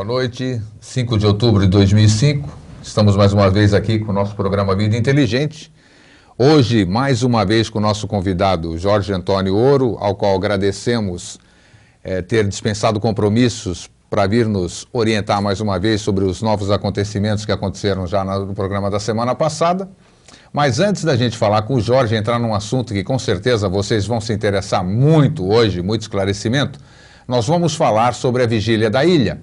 Boa noite, 5 de outubro de 2005, estamos mais uma vez aqui com o nosso programa Vida Inteligente. Hoje, mais uma vez com o nosso convidado Jorge Antônio Ouro, ao qual agradecemos ter dispensado compromissos para vir nos orientar mais uma vez sobre os novos acontecimentos que aconteceram já no programa da semana passada. Mas antes da gente falar com o Jorge, entrar num assunto que com certeza vocês vão se interessar muito hoje, muito esclarecimento, nós vamos falar sobre a vigília da ilha,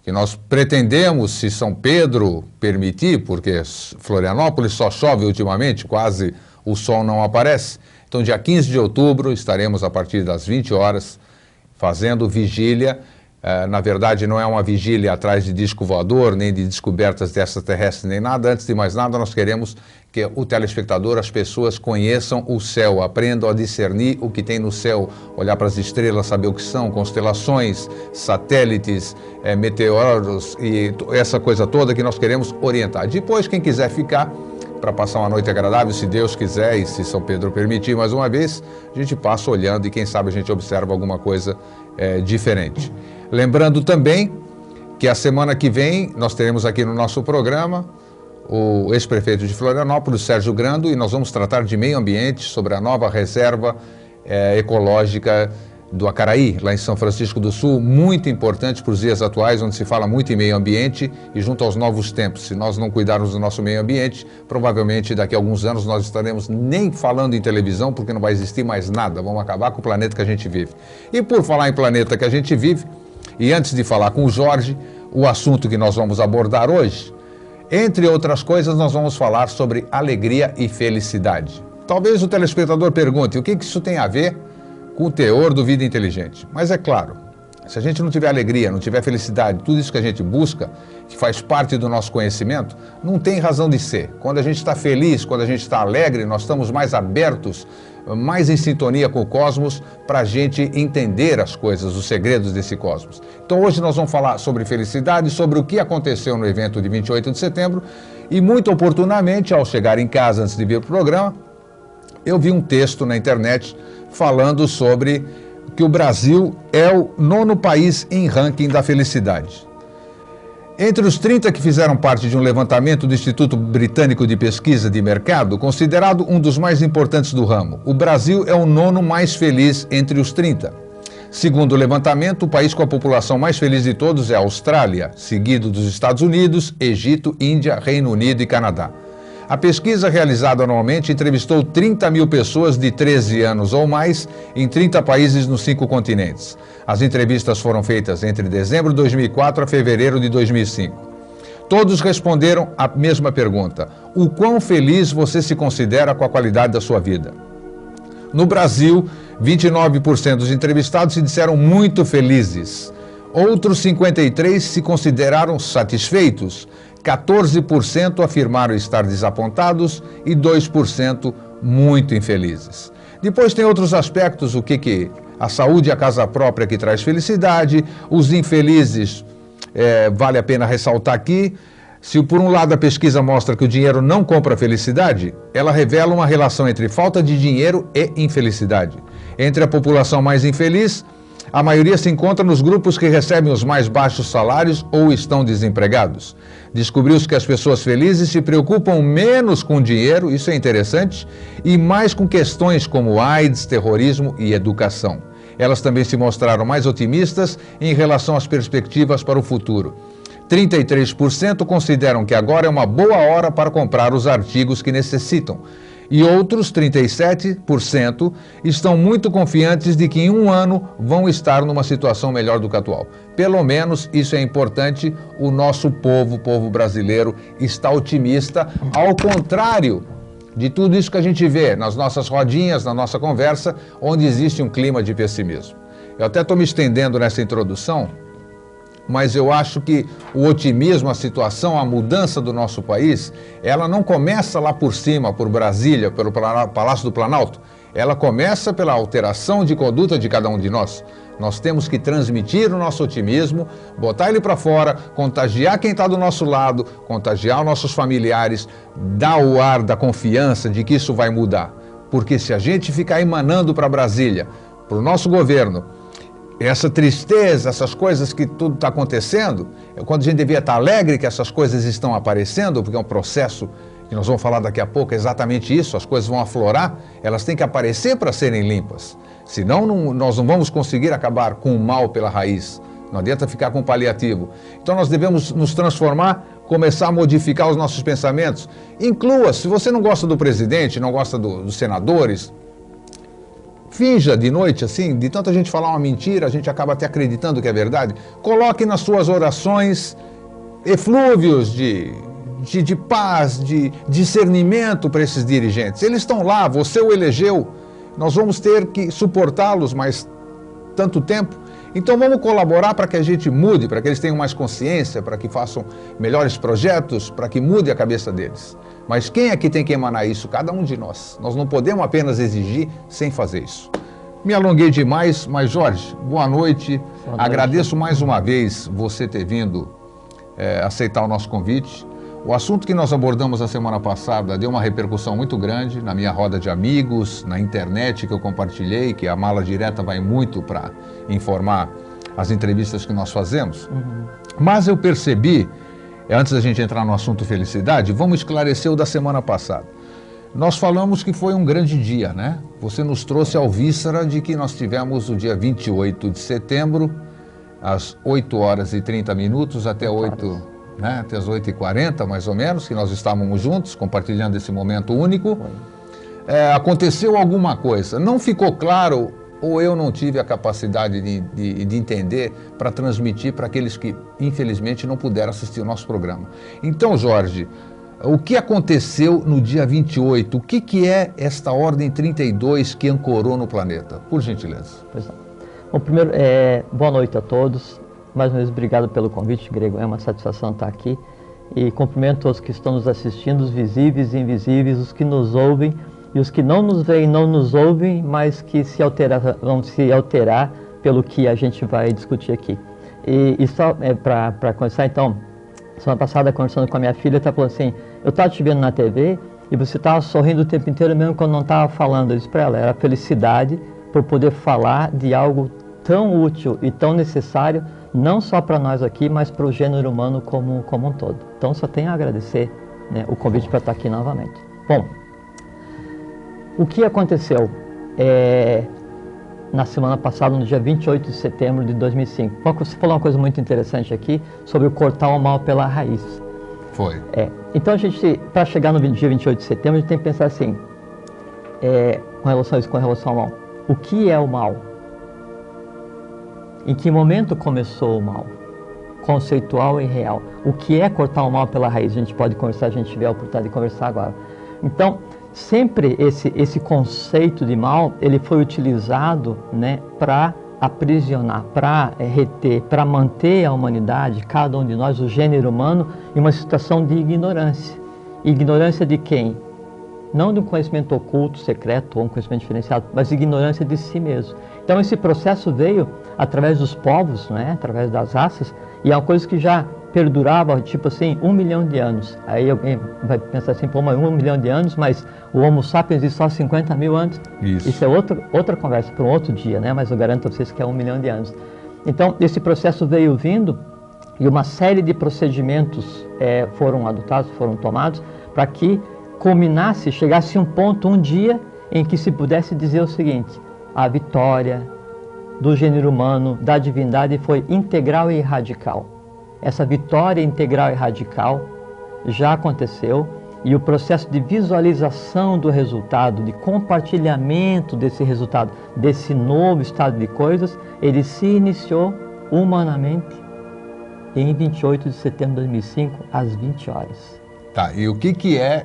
que nós pretendemos, se São Pedro permitir, porque Florianópolis só chove ultimamente, quase o sol não aparece. Então, dia 15 de outubro, estaremos a partir das 20 horas fazendo vigília. Na verdade, não é uma vigília atrás de disco voador, nem de descobertas de extraterrestres, nem nada. Antes de mais nada, nós queremos que o telespectador, as pessoas conheçam o céu, aprendam a discernir o que tem no céu, olhar para as estrelas, saber o que são, constelações, satélites, meteoros e essa coisa toda que nós queremos orientar. Depois, quem quiser ficar para passar uma noite agradável, se Deus quiser e se São Pedro permitir mais uma vez, a gente passa olhando e quem sabe a gente observa alguma coisa diferente. Lembrando também que a semana que vem nós teremos aqui no nosso programa o ex-prefeito de Florianópolis, Sérgio Grando, e nós vamos tratar de meio ambiente, sobre a nova reserva ecológica do Acaraí, lá em São Francisco do Sul, muito importante para os dias atuais, onde se fala muito em meio ambiente e junto aos novos tempos. Se nós não cuidarmos do nosso meio ambiente, provavelmente daqui a alguns anos nós estaremos nem falando em televisão, porque não vai existir mais nada, vamos acabar com o planeta que a gente vive. E por falar em planeta que a gente vive, e antes de falar com o Jorge, o assunto que nós vamos abordar hoje, entre outras coisas, nós vamos falar sobre alegria e felicidade. Talvez o telespectador pergunte, o que isso tem a ver com o teor do Vida Inteligente? Mas é claro, se a gente não tiver alegria, não tiver felicidade, tudo isso que a gente busca, que faz parte do nosso conhecimento, não tem razão de ser. Quando a gente está feliz, quando a gente está alegre, nós estamos mais abertos, mais em sintonia com o cosmos, para a gente entender as coisas, os segredos desse cosmos. Então hoje nós vamos falar sobre felicidade, sobre o que aconteceu no evento de 28 de setembro, e muito oportunamente, ao chegar em casa antes de vir para o programa, eu vi um texto na internet falando sobre que o Brasil é o 9º país em ranking da felicidade. Entre os 30 que fizeram parte de um levantamento do Instituto Britânico de Pesquisa de Mercado, considerado um dos mais importantes do ramo, o Brasil é o 9º mais feliz entre os 30. Segundo o levantamento, o país com a população mais feliz de todos é a Austrália, seguido dos Estados Unidos, Egito, Índia, Reino Unido e Canadá. A pesquisa realizada anualmente entrevistou 30 mil pessoas de 13 anos ou mais em 30 países nos 5 continentes. As entrevistas foram feitas entre dezembro de 2004 a fevereiro de 2005. Todos responderam a mesma pergunta: o quão feliz você se considera com a qualidade da sua vida? No Brasil, 29% dos entrevistados se disseram muito felizes. Outros 53% se consideraram satisfeitos. 14% afirmaram estar desapontados e 2% muito infelizes. Depois tem outros aspectos, o que a saúde e a casa própria que traz felicidade, os infelizes, vale a pena ressaltar aqui, se por um lado a pesquisa mostra que o dinheiro não compra felicidade, ela revela uma relação entre falta de dinheiro e infelicidade. Entre a população mais infeliz, a maioria se encontra nos grupos que recebem os mais baixos salários ou estão desempregados. Descobriu-se que as pessoas felizes se preocupam menos com dinheiro, isso é interessante, e mais com questões como AIDS, terrorismo e educação. Elas também se mostraram mais otimistas em relação às perspectivas para o futuro. 33% consideram que agora é uma boa hora para comprar os artigos que necessitam. E outros 37% estão muito confiantes de que em um ano vão estar numa situação melhor do que a atual. Pelo menos isso é importante, o nosso povo brasileiro está otimista, ao contrário de tudo isso que a gente vê nas nossas rodinhas, na nossa conversa, onde existe um clima de pessimismo. Eu até estou me estendendo nessa introdução, mas eu acho que o otimismo, a situação, a mudança do nosso país, ela não começa lá por cima, por Brasília, pelo Palácio do Planalto. Ela começa pela alteração de conduta de cada um de nós. Nós temos que transmitir o nosso otimismo, botar ele para fora, contagiar quem está do nosso lado, contagiar os nossos familiares, dar o ar da confiança de que isso vai mudar. Porque se a gente ficar emanando para Brasília, para o nosso governo, essa tristeza, essas coisas que tudo está acontecendo, quando a gente devia estar alegre que essas coisas estão aparecendo, porque é um processo que nós vamos falar daqui a pouco, é exatamente isso, as coisas vão aflorar, elas têm que aparecer para serem limpas, senão nós não vamos conseguir acabar com o mal pela raiz, não adianta ficar com paliativo. Então nós devemos nos transformar, começar a modificar os nossos pensamentos, inclua, se você não gosta do presidente, não gosta dos senadores, finja de noite, assim, de tanta gente falar uma mentira, a gente acaba até acreditando que é verdade. Coloque nas suas orações eflúvios de paz, de discernimento para esses dirigentes. Eles estão lá, você o elegeu, nós vamos ter que suportá-los mais tanto tempo. Então vamos colaborar para que a gente mude, para que eles tenham mais consciência, para que façam melhores projetos, para que mude a cabeça deles. Mas quem é que tem que emanar isso? Cada um de nós. Nós não podemos apenas exigir sem fazer isso. Me alonguei demais, mas Jorge, boa noite. Boa noite. Agradeço mais uma vez você ter vindo aceitar o nosso convite. O assunto que nós abordamos a semana passada deu uma repercussão muito grande na minha roda de amigos, na internet que eu compartilhei, que a Mala Direta vai muito para informar as entrevistas que nós fazemos. Uhum. Mas eu percebi, antes da gente entrar no assunto felicidade, vamos esclarecer o da semana passada. Nós falamos que foi um grande dia, né? Você nos trouxe a alvíssara de que nós tivemos o dia 28 de setembro, às 8 horas e 30 minutos, até as 8h40, mais ou menos, que nós estávamos juntos, compartilhando esse momento único. Aconteceu alguma coisa. Não ficou claro, ou eu não tive a capacidade de entender para transmitir para aqueles que, infelizmente, não puderam assistir o nosso programa. Então, Jorge, o que aconteceu no dia 28? O que é esta Ordem 32 que ancorou no planeta? Por gentileza. Pois não. Bom, primeiro, boa noite a todos. Mais uma vez, obrigado pelo convite, Grego. É uma satisfação estar aqui. E cumprimento os que estão nos assistindo, os visíveis e invisíveis, os que nos ouvem e os que não nos veem, não nos ouvem, mas que vão se alterar pelo que a gente vai discutir aqui. E só para começar, então, semana passada, conversando com a minha filha, ela falou assim, eu estava te vendo na TV e você estava sorrindo o tempo inteiro, mesmo quando não estava falando. Eu disse para ela, era a felicidade por poder falar de algo tão útil e tão necessário, não só para nós aqui, mas para o gênero humano como um todo. Então, só tenho a agradecer, né, o convite para estar aqui novamente. Bom, o que aconteceu na semana passada, no dia 28 de setembro de 2005? Você falou uma coisa muito interessante aqui, sobre o cortar o mal pela raiz. Foi. Então, a gente, para chegar no dia 28 de setembro, a gente tem que pensar assim, com relação ao mal. O que é o mal? Em que momento começou o mal? Conceitual e real. O que é cortar o mal pela raiz? A gente pode conversar, a gente tiver a oportunidade de conversar agora. Então, sempre esse conceito de mal, ele foi utilizado, né, para aprisionar, para reter, para manter a humanidade, cada um de nós, o gênero humano, em uma situação de ignorância. Ignorância de quem? Não de um conhecimento oculto, secreto ou um conhecimento diferenciado, mas ignorância de si mesmo. Então esse processo veio através dos povos, né, através das raças, e é uma coisa que já perdurava, tipo assim, 1 milhão de anos. Aí alguém vai pensar assim, pô, mas 1 milhão de anos, mas o Homo sapiens existe só 50 mil anos. Isso é outra conversa para um outro dia, né, mas eu garanto a vocês que é 1 milhão de anos. Então esse processo veio vindo e uma série de procedimentos foram adotados, foram tomados, para que culminasse, chegasse a um ponto, um dia, em que se pudesse dizer o seguinte, a vitória do gênero humano, da divindade, foi integral e radical. Essa vitória integral e radical já aconteceu e o processo de visualização do resultado, de compartilhamento desse resultado, desse novo estado de coisas, ele se iniciou humanamente em 28 de setembro de 2005, às 20 horas. Tá, e o que é...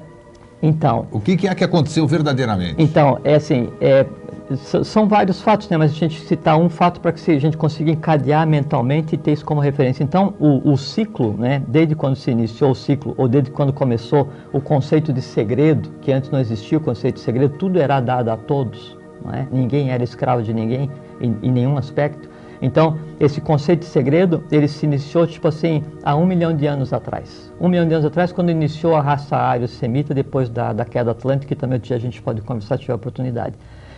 Então, o que é que aconteceu verdadeiramente? Então, são vários fatos, né? Mas a gente citar um fato para que a gente consiga encadear mentalmente e ter isso como referência. Então, o ciclo, né? Desde quando se iniciou o ciclo, ou desde quando começou o conceito de segredo, que antes não existia o conceito de segredo, tudo era dado a todos, não é? Ninguém era escravo de ninguém em nenhum aspecto. Então, esse conceito de segredo, ele se iniciou, tipo assim, há 1 milhão de anos atrás. 1 milhão de anos atrás, quando iniciou a raça ário-semita, depois da queda atlântica, que também a gente pode conversar se tiver oportunidade.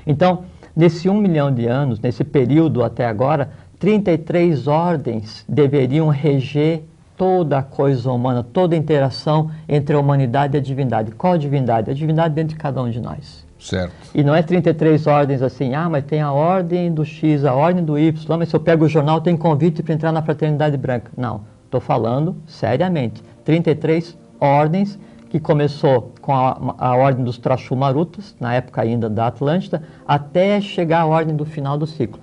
Então, nesse 1 milhão de anos, nesse período até agora, 33 ordens deveriam reger toda a coisa humana, toda a interação entre a humanidade e a divindade. Qual a divindade? A divindade dentro de cada um de nós. Certo. E não é 33 ordens assim, mas tem a ordem do X, a ordem do Y, mas se eu pego o jornal tem convite para entrar na Fraternidade Branca. Não, estou falando seriamente. 33 ordens que começou com a ordem dos Trashumarutas, na época ainda da Atlântida, até chegar à ordem do final do ciclo.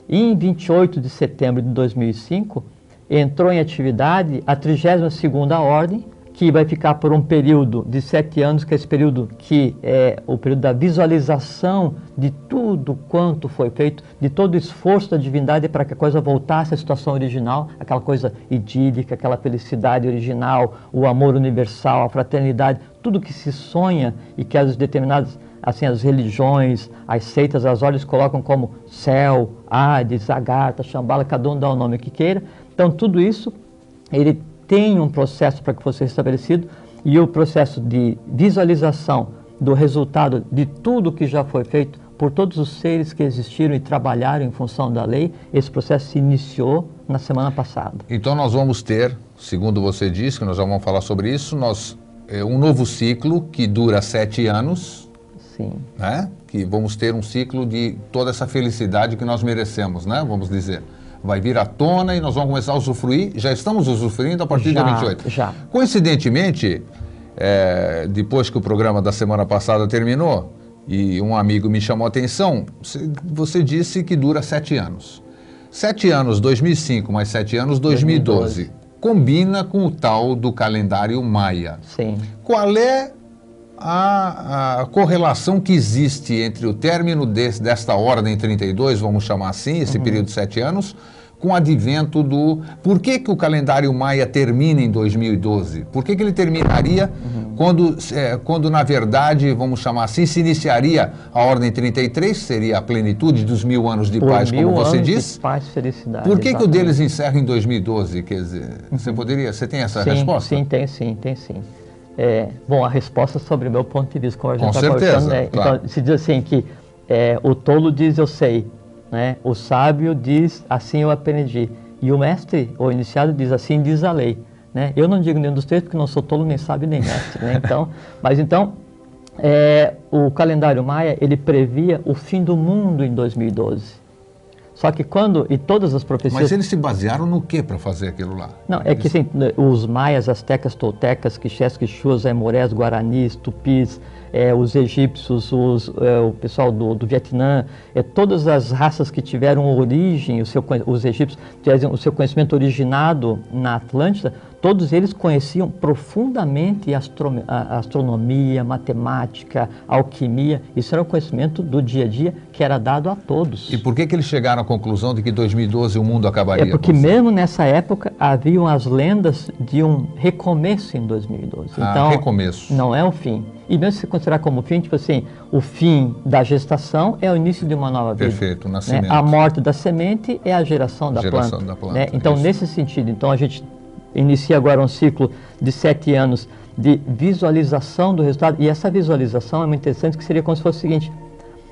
E em 28 de setembro de 2005, entrou em atividade a 32ª ordem, que vai ficar por um período de 7 anos, que é esse período que é o período da visualização de tudo quanto foi feito, de todo o esforço da divindade para que a coisa voltasse à situação original, aquela coisa idílica, aquela felicidade original, o amor universal, a fraternidade, tudo que se sonha e que as determinadas, assim, as religiões, as seitas, as ordens colocam como céu, Hades, Agartha, Shambhala, cada um dá o nome que queira. Então tudo isso, ele tem um processo para que fosse estabelecido, e o processo de visualização do resultado de tudo que já foi feito por todos os seres que existiram e trabalharam em função da lei, esse processo se iniciou na semana passada. Então nós vamos ter, segundo você disse, que nós já vamos falar sobre isso, um novo ciclo que dura 7 anos, Sim. Né? Que vamos ter um ciclo de toda essa felicidade que nós merecemos, né? Vamos dizer. Vai vir à tona e nós vamos começar a usufruir, já estamos usufruindo a partir do dia 28. Já. Coincidentemente, depois que o programa da semana passada terminou, e um amigo me chamou a atenção, você disse que dura 7 anos. 7 anos, 2005, mais 7 anos, 2012. Combina com o tal do calendário maia. Sim. Qual é a correlação que existe entre o término desta ordem 32, vamos chamar assim, esse período de 7 anos, com o advento do... Por que o calendário maia termina em 2012? Por que ele terminaria quando, na verdade, vamos chamar assim, se iniciaria a ordem 33, seria a plenitude dos 1000 anos de paz, como você disse? De paz, felicidade. Por que o deles encerra em 2012? Quer dizer, você tem essa resposta? Sim, tem sim. Bom, a resposta sobre o meu ponto de vista, como a gente está conversando, claro. Então, se diz assim que o tolo diz eu sei, né? O sábio diz assim eu aprendi, e o mestre, o iniciado, diz assim diz a lei, né? Eu não digo nenhum dos três porque não sou tolo, nem sábio, nem mestre, né? Então, o calendário maia, ele previa o fim do mundo em 2012. Só que e todas as profecias... Mas eles se basearam no que para fazer aquilo lá? Não, que assim, os maias, astecas, toltecas, quixés, quixuas, aimorés, guaranis, tupis, os egípcios, o pessoal do Vietnã, todas as raças que tiveram origem, os egípcios tiveram o seu conhecimento originado na Atlântida, todos eles conheciam profundamente a astronomia, matemática, alquimia. Isso era um conhecimento do dia a dia que era dado a todos. E por que eles chegaram à conclusão de que em 2012 o mundo acabaria? Porque mesmo nessa época haviam as lendas de um recomeço em 2012. Então, recomeço. Não é o fim. E mesmo se considerar como fim, tipo assim, o fim da gestação é o início de uma nova vida. Perfeito, o nascimento. Né? A morte da semente é a geração da planta. Né? Então, isso. Nesse sentido, a gente inicia agora um ciclo de 7 anos de visualização do resultado. E essa visualização é muito interessante, que seria como se fosse o seguinte: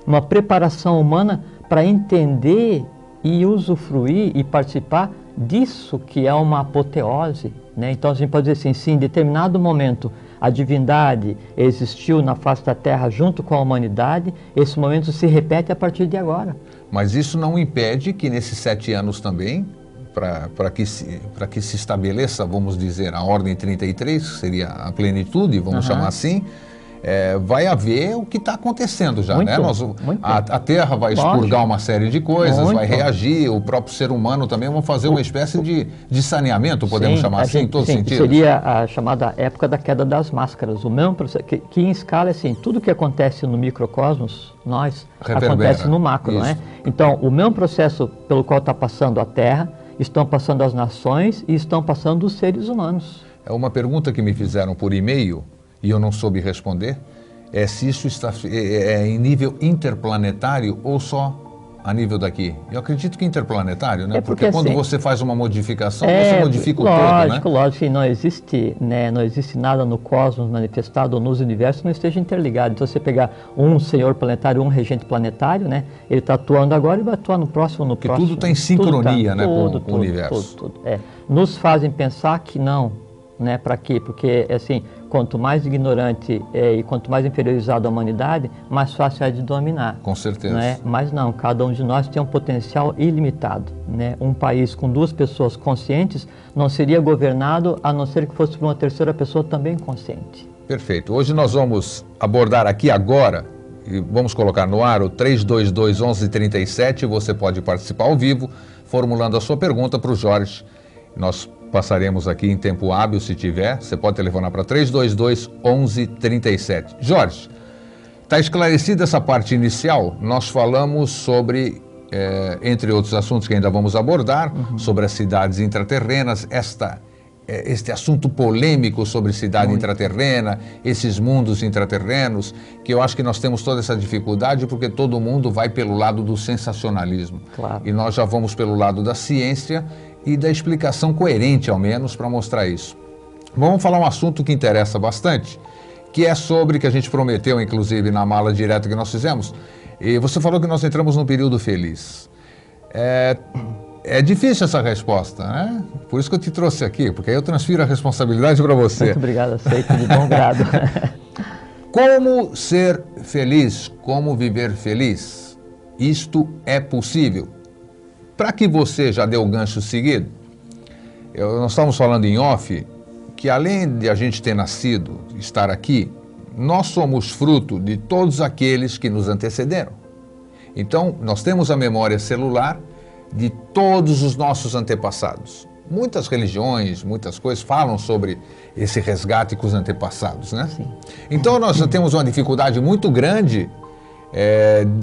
uma preparação humana para entender e usufruir e participar disso que é uma apoteose. Né? Então a gente pode dizer assim, se em determinado momento a divindade existiu na face da Terra junto com a humanidade, esse momento se repete a partir de agora. Mas isso não impede que nesses 7 anos também, para que se estabeleça, vamos dizer, a ordem 33, que seria a plenitude, vamos chamar assim, vai haver o que está acontecendo já, né? A Terra vai expurgar uma série de coisas, vai reagir, o próprio ser humano também vai fazer uma espécie de saneamento, podemos chamar assim, em todos os sentidos. Seria a chamada época da queda das máscaras, o mesmo processo, que em escala, assim, tudo que acontece no microcosmos, acontece no macro, não é? Então, o mesmo processo pelo qual está passando a Terra, estão passando as nações e estão passando os seres humanos. É uma pergunta que me fizeram por e-mail, e eu não soube responder, se isso está em nível interplanetário ou só a nível daqui? Eu acredito que interplanetário, né? Porque quando assim, você faz uma modificação, você modifica o todo, né? Lógico que não existe nada no cosmos manifestado ou nos universos que não esteja interligado. Então, você pegar um senhor planetário, um regente planetário, né? Ele está atuando agora e vai atuar no próximo, Porque tudo está em sincronia, né, com o universo. Tudo. Nos fazem pensar que não, né? Para quê? Porque, assim, quanto mais ignorante e quanto mais inferiorizado a humanidade, mais fácil é de dominar. Com certeza. Né? Mas não, cada um de nós tem um potencial ilimitado. Né? Um país com 2 pessoas conscientes não seria governado a não ser que fosse por uma terceira pessoa também consciente. Perfeito. Hoje nós vamos abordar aqui agora, e vamos colocar no ar o 322-1137, você pode participar ao vivo, formulando a sua pergunta para o Jorge. Nós passaremos aqui em tempo hábil, se tiver. Você pode telefonar para 322-1137. Jorge, está esclarecida essa parte inicial? Nós falamos sobre, entre outros assuntos que ainda vamos abordar, sobre as cidades intraterrenas, este assunto polêmico sobre cidade intraterrena, esses mundos intraterrenos, que eu acho que nós temos toda essa dificuldade porque todo mundo vai pelo lado do sensacionalismo. Claro. E nós já vamos pelo lado da ciência e da explicação coerente, ao menos, para mostrar isso. Vamos falar um assunto que interessa bastante, que é sobre, que a gente prometeu, inclusive, na mala direta que nós fizemos, e você falou que nós entramos num período feliz. É difícil essa resposta, né? Por isso que eu te trouxe aqui, porque aí eu transfiro a responsabilidade para você. Muito obrigado, aceito de bom grado. Como ser feliz? Como viver feliz? Isto é possível? Para que você já deu o gancho seguido, nós estamos falando em off, que além de a gente ter nascido, estar aqui, nós somos fruto de todos aqueles que nos antecederam. Então, nós temos a memória celular de todos os nossos antepassados. Muitas religiões, muitas coisas falam sobre esse resgate com os antepassados, né? Sim. Então, nós já temos uma dificuldade muito grande,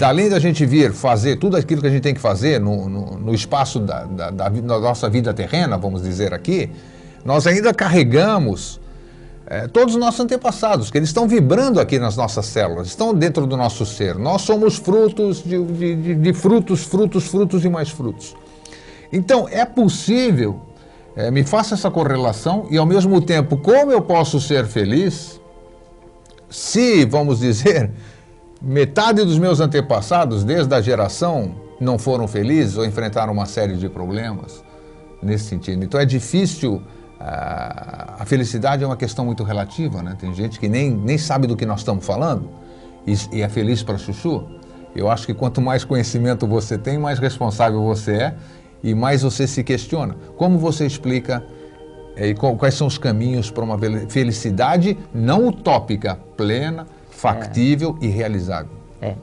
além da gente vir fazer tudo aquilo que a gente tem que fazer no espaço da nossa vida terrena, vamos dizer aqui, nós ainda carregamos todos os nossos antepassados, que eles estão vibrando aqui nas nossas células, estão dentro do nosso ser. Nós somos frutos de frutos e mais frutos. Então, é possível, me faça essa correlação e, ao mesmo tempo, como eu posso ser feliz se, vamos dizer, metade dos meus antepassados, desde a geração, não foram felizes ou enfrentaram uma série de problemas nesse sentido. Então, é difícil. A felicidade é uma questão muito relativa, né? Tem gente que nem sabe do que nós estamos falando e é feliz para chuchu. Eu acho que quanto mais conhecimento você tem, mais responsável você é e mais você se questiona. Como você explica quais são os caminhos para uma felicidade não utópica, plena, factível e realizável?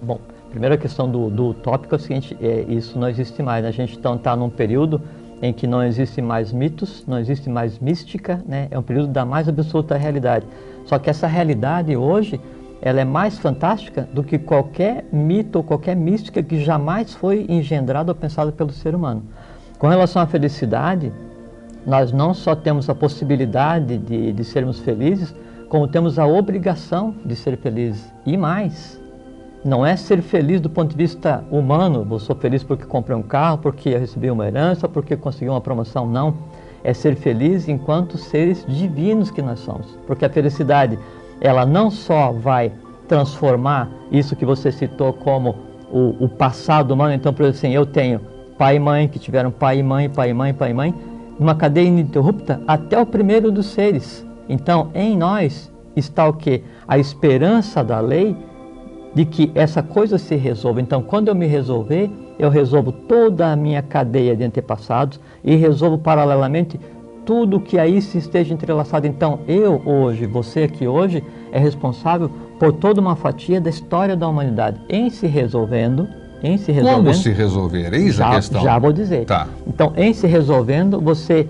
Bom, a primeira questão do utópico é o seguinte, isso não existe mais. A gente então está num período em que não existe mais mitos, não existe mais mística, né? É um período da mais absoluta realidade. Só que essa realidade hoje, ela é mais fantástica do que qualquer mito ou qualquer mística que jamais foi engendrada ou pensada pelo ser humano. Com relação à felicidade, nós não só temos a possibilidade de sermos felizes, como temos a obrigação de ser felizes. E mais, não é ser feliz do ponto de vista humano, eu sou feliz porque comprei um carro, porque eu recebi uma herança, porque consegui uma promoção, não. É ser feliz enquanto seres divinos que nós somos. Porque a felicidade, ela não só vai transformar isso que você citou como o passado humano, então, por exemplo, assim, eu tenho pai e mãe, que tiveram pai e mãe, pai e mãe, pai e mãe, numa cadeia ininterrupta até o primeiro dos seres. Então, em nós está o quê? A esperança da lei de que essa coisa se resolva. Então, quando eu me resolver, eu resolvo toda a minha cadeia de antepassados e resolvo paralelamente tudo que aí se esteja entrelaçado. Então, eu hoje, você aqui hoje, é responsável por toda uma fatia da história da humanidade. Em se resolvendo... Como se resolver? Eis a questão. Já vou dizer. Tá. Então, em se resolvendo, você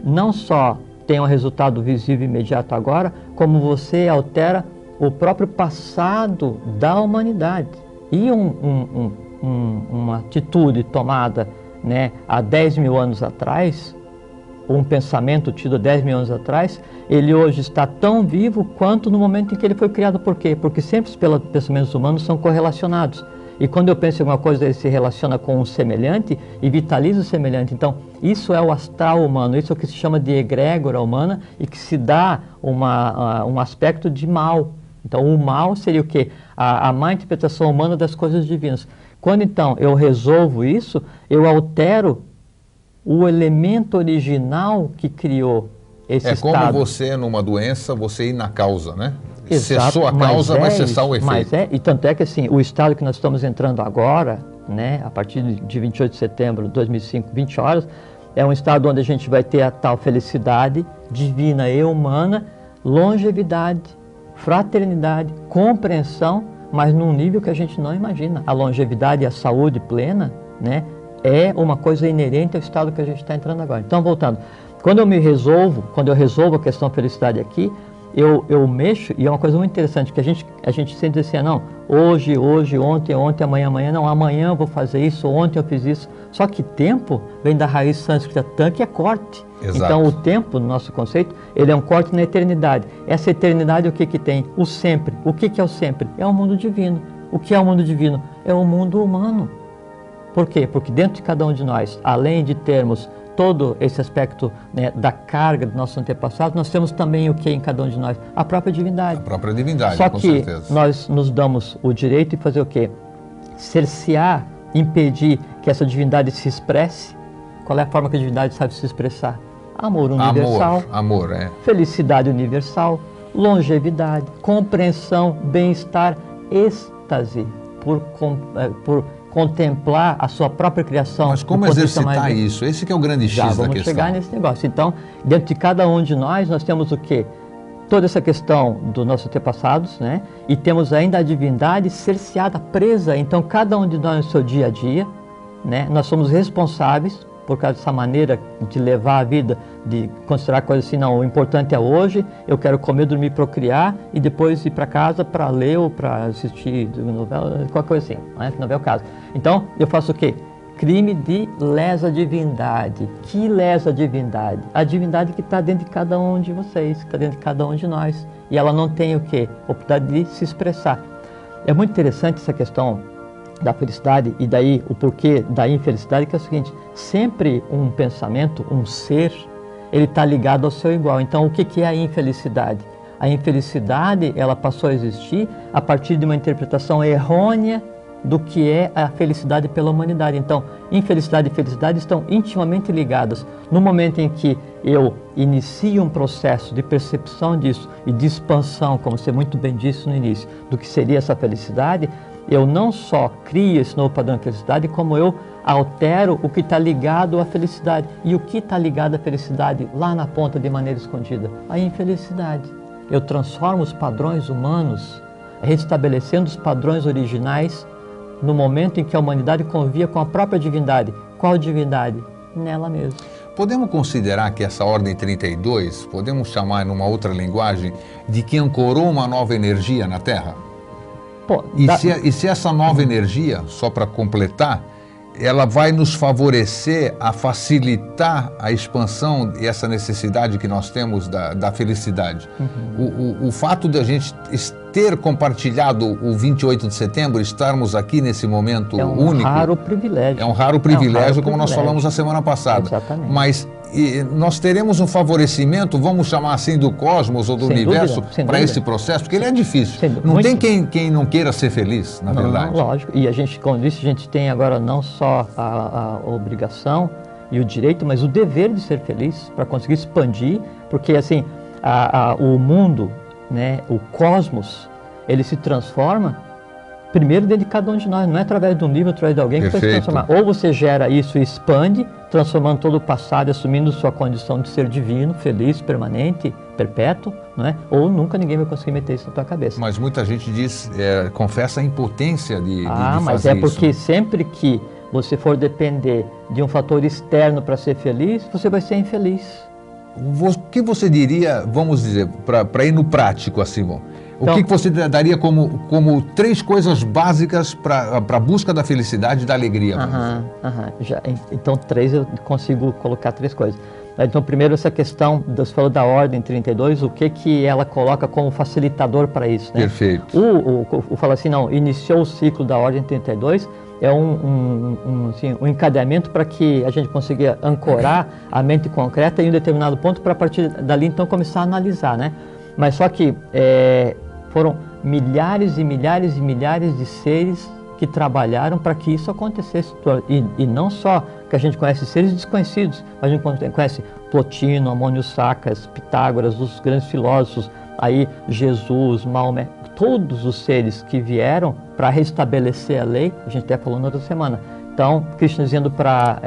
não só tem um resultado visível imediato agora, como você altera o próprio passado da humanidade. E uma atitude tomada, né, há 10 mil anos atrás, um pensamento tido há 10 mil anos atrás, ele hoje está tão vivo quanto no momento em que ele foi criado. Por quê? Porque sempre os pensamentos humanos são correlacionados. E quando eu penso em alguma coisa, ele se relaciona com um semelhante e vitaliza o semelhante. Então, isso é o astral humano, isso é o que se chama de egrégora humana e que se dá um aspecto de mal. Então, o mal seria o quê? A má interpretação humana das coisas divinas. Quando, então, eu resolvo isso, eu altero o elemento original que criou esse estado. É como você, numa doença, você ir na causa, né? Exato, Cessou a causa, vai cessar o efeito. Mas e tanto é que assim, o estado que nós estamos entrando agora, né, a partir de 28 de setembro de 2005, 20 horas, é um estado onde a gente vai ter a tal felicidade divina e humana, longevidade, fraternidade, compreensão, mas num nível que a gente não imagina. A longevidade e a saúde plena, né, é uma coisa inerente ao estado que a gente está entrando agora. Então, voltando, quando eu resolvo a questão felicidade aqui, eu mexo, e é uma coisa muito interessante, que a gente sempre diz assim, não, hoje, ontem, amanhã, não, amanhã eu vou fazer isso, ontem eu fiz isso. Só que tempo vem da raiz sânscrita tan, que é corte. Exato. Então o tempo, no nosso conceito, ele é um corte na eternidade. Essa eternidade, o que que tem? O sempre. O que que é o sempre? É o mundo divino. O que é o mundo divino? É o mundo humano. Por quê? Porque dentro de cada um de nós, além de termos todo esse aspecto, né, da carga do nosso antepassado, nós temos também o que em cada um de nós? A própria divindade. A própria divindade, Só com que certeza. nós nos damos o direito de fazer o quê? Cercear, impedir que essa divindade se expresse. Qual é a forma que a divindade sabe se expressar? Amor universal. Amor, é. Felicidade universal, longevidade, compreensão, bem-estar, êxtase por contemplar a sua própria criação. Mas como exercitar isso? Esse que é o grande X da questão. Vamos chegar nesse negócio. Então, dentro de cada um de nós temos o quê? Toda essa questão dos nossos antepassados, né? E temos ainda a divindade cerceada, presa. Então, cada um de nós no seu dia a dia, né? Nós somos responsáveis por causa dessa maneira de levar a vida, de considerar coisas assim, não, o importante é hoje, eu quero comer, dormir, procriar e depois ir para casa para ler ou para assistir novela, qualquer coisa assim, né? Que não é o caso. Então, eu faço o quê? Crime de lesa divindade. Que lesa divindade? A divindade que está dentro de cada um de vocês, que está dentro de cada um de nós. E ela não tem o quê? Oportunidade de se expressar. É muito interessante essa questão da felicidade e daí o porquê da infelicidade, que é o seguinte, sempre um pensamento, um ser, ele está ligado ao seu igual. Então, o que é a infelicidade? A infelicidade, ela passou a existir a partir de uma interpretação errônea do que é a felicidade pela humanidade. Então, infelicidade e felicidade estão intimamente ligadas. No momento em que eu inicio um processo de percepção disso e de expansão, como você muito bem disse no início, do que seria essa felicidade, eu não só crio esse novo padrão de felicidade, como eu altero o que está ligado à felicidade. E o que está ligado à felicidade lá na ponta de maneira escondida? A infelicidade. Eu transformo os padrões humanos, restabelecendo os padrões originais, no momento em que a humanidade convivia com a própria divindade. Qual divindade? Nela mesma. Podemos considerar que essa ordem 32, podemos chamar numa outra linguagem, de que ancorou uma nova energia na Terra? Pô, E se essa nova energia, só para completar, ela vai nos favorecer a facilitar a expansão e essa necessidade que nós temos da felicidade. O fato de a gente ter compartilhado o 28 de setembro, estarmos aqui nesse momento único... É um raro privilégio. É um raro privilégio, como nós falamos na semana passada. Exatamente. Mas nós teremos um favorecimento, vamos chamar assim, do cosmos ou do universo para esse processo, porque ele é difícil. Não tem quem não queira ser feliz, na verdade. Não, lógico. E a gente, como disse, a gente tem agora não só a obrigação e o direito, mas o dever de ser feliz para conseguir expandir, porque assim, o mundo, né, o cosmos, ele se transforma primeiro dentro de cada um de nós, não é através de um livro, através de alguém que vai se transformar. Ou você gera isso e expande, transformando todo o passado, assumindo sua condição de ser divino, feliz, permanente, perpétuo, não é? Ou nunca ninguém vai conseguir meter isso na tua cabeça. Mas muita gente diz, confessa a impotência de fazer isso. Mas é porque sempre que você for depender de um fator externo para ser feliz, você vai ser infeliz. O que você diria, vamos dizer, para ir no prático assim, bom? Então, o que você daria como 3 coisas básicas para a busca da felicidade e da alegria? Então 3 eu consigo colocar 3 coisas. Então, primeiro, essa questão, você falou da Ordem 32, o que ela coloca como facilitador para isso, né? Perfeito. O fala assim, não, iniciou o ciclo da Ordem 32, é um encadeamento para que a gente consiga ancorar a mente concreta em um determinado ponto para, a partir dali, então, começar a analisar, né? Mas só que foram milhares e milhares e milhares de seres que trabalharam para que isso acontecesse. E não só que a gente conhece seres desconhecidos, mas a gente conhece Plotino, Amônio Sacas, Pitágoras, os grandes filósofos, aí Jesus, Maomé, todos os seres que vieram para restabelecer a lei, a gente até falou na outra semana. Então, Krishna dizendo para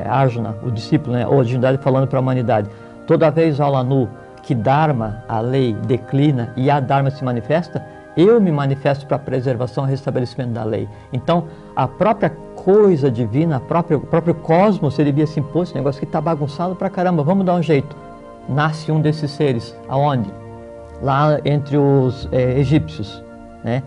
Arjuna, o discípulo, né, ou a divindade falando para a humanidade, toda vez, Alanu, que Dharma, a lei, declina e a Dharma se manifesta, eu me manifesto para a preservação e restabelecimento da lei. Então, a própria coisa divina, o próprio cosmos, ele via assim, pô, esse negócio aqui está bagunçado pra caramba, vamos dar um jeito. Nasce um desses seres, aonde? Lá entre os egípcios, né?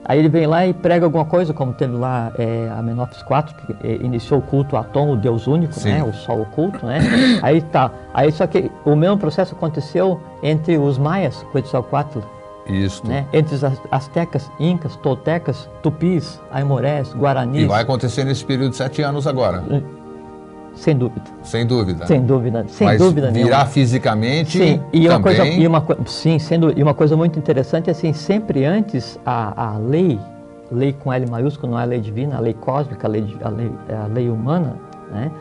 Aí ele vem lá e prega alguma coisa, como teve lá Amenófis IV, que iniciou o culto a Atom, o Deus único, né? O Sol oculto, né? Aí tá. Aí só que o mesmo processo aconteceu entre os maias, Quetzalcóatl, isso. né? Entre os astecas, incas, toltecas, tupis, aimorés, guaranis. E vai acontecer nesse período de 7 anos agora. Sem dúvida. Sem dúvida. Sem dúvida. Sem Mas dúvida virá nenhuma. Fisicamente sim, e também. Sim, e uma coisa muito interessante é assim, sempre antes a lei com L maiúsculo, não é a lei divina, a lei cósmica, a lei humana, né?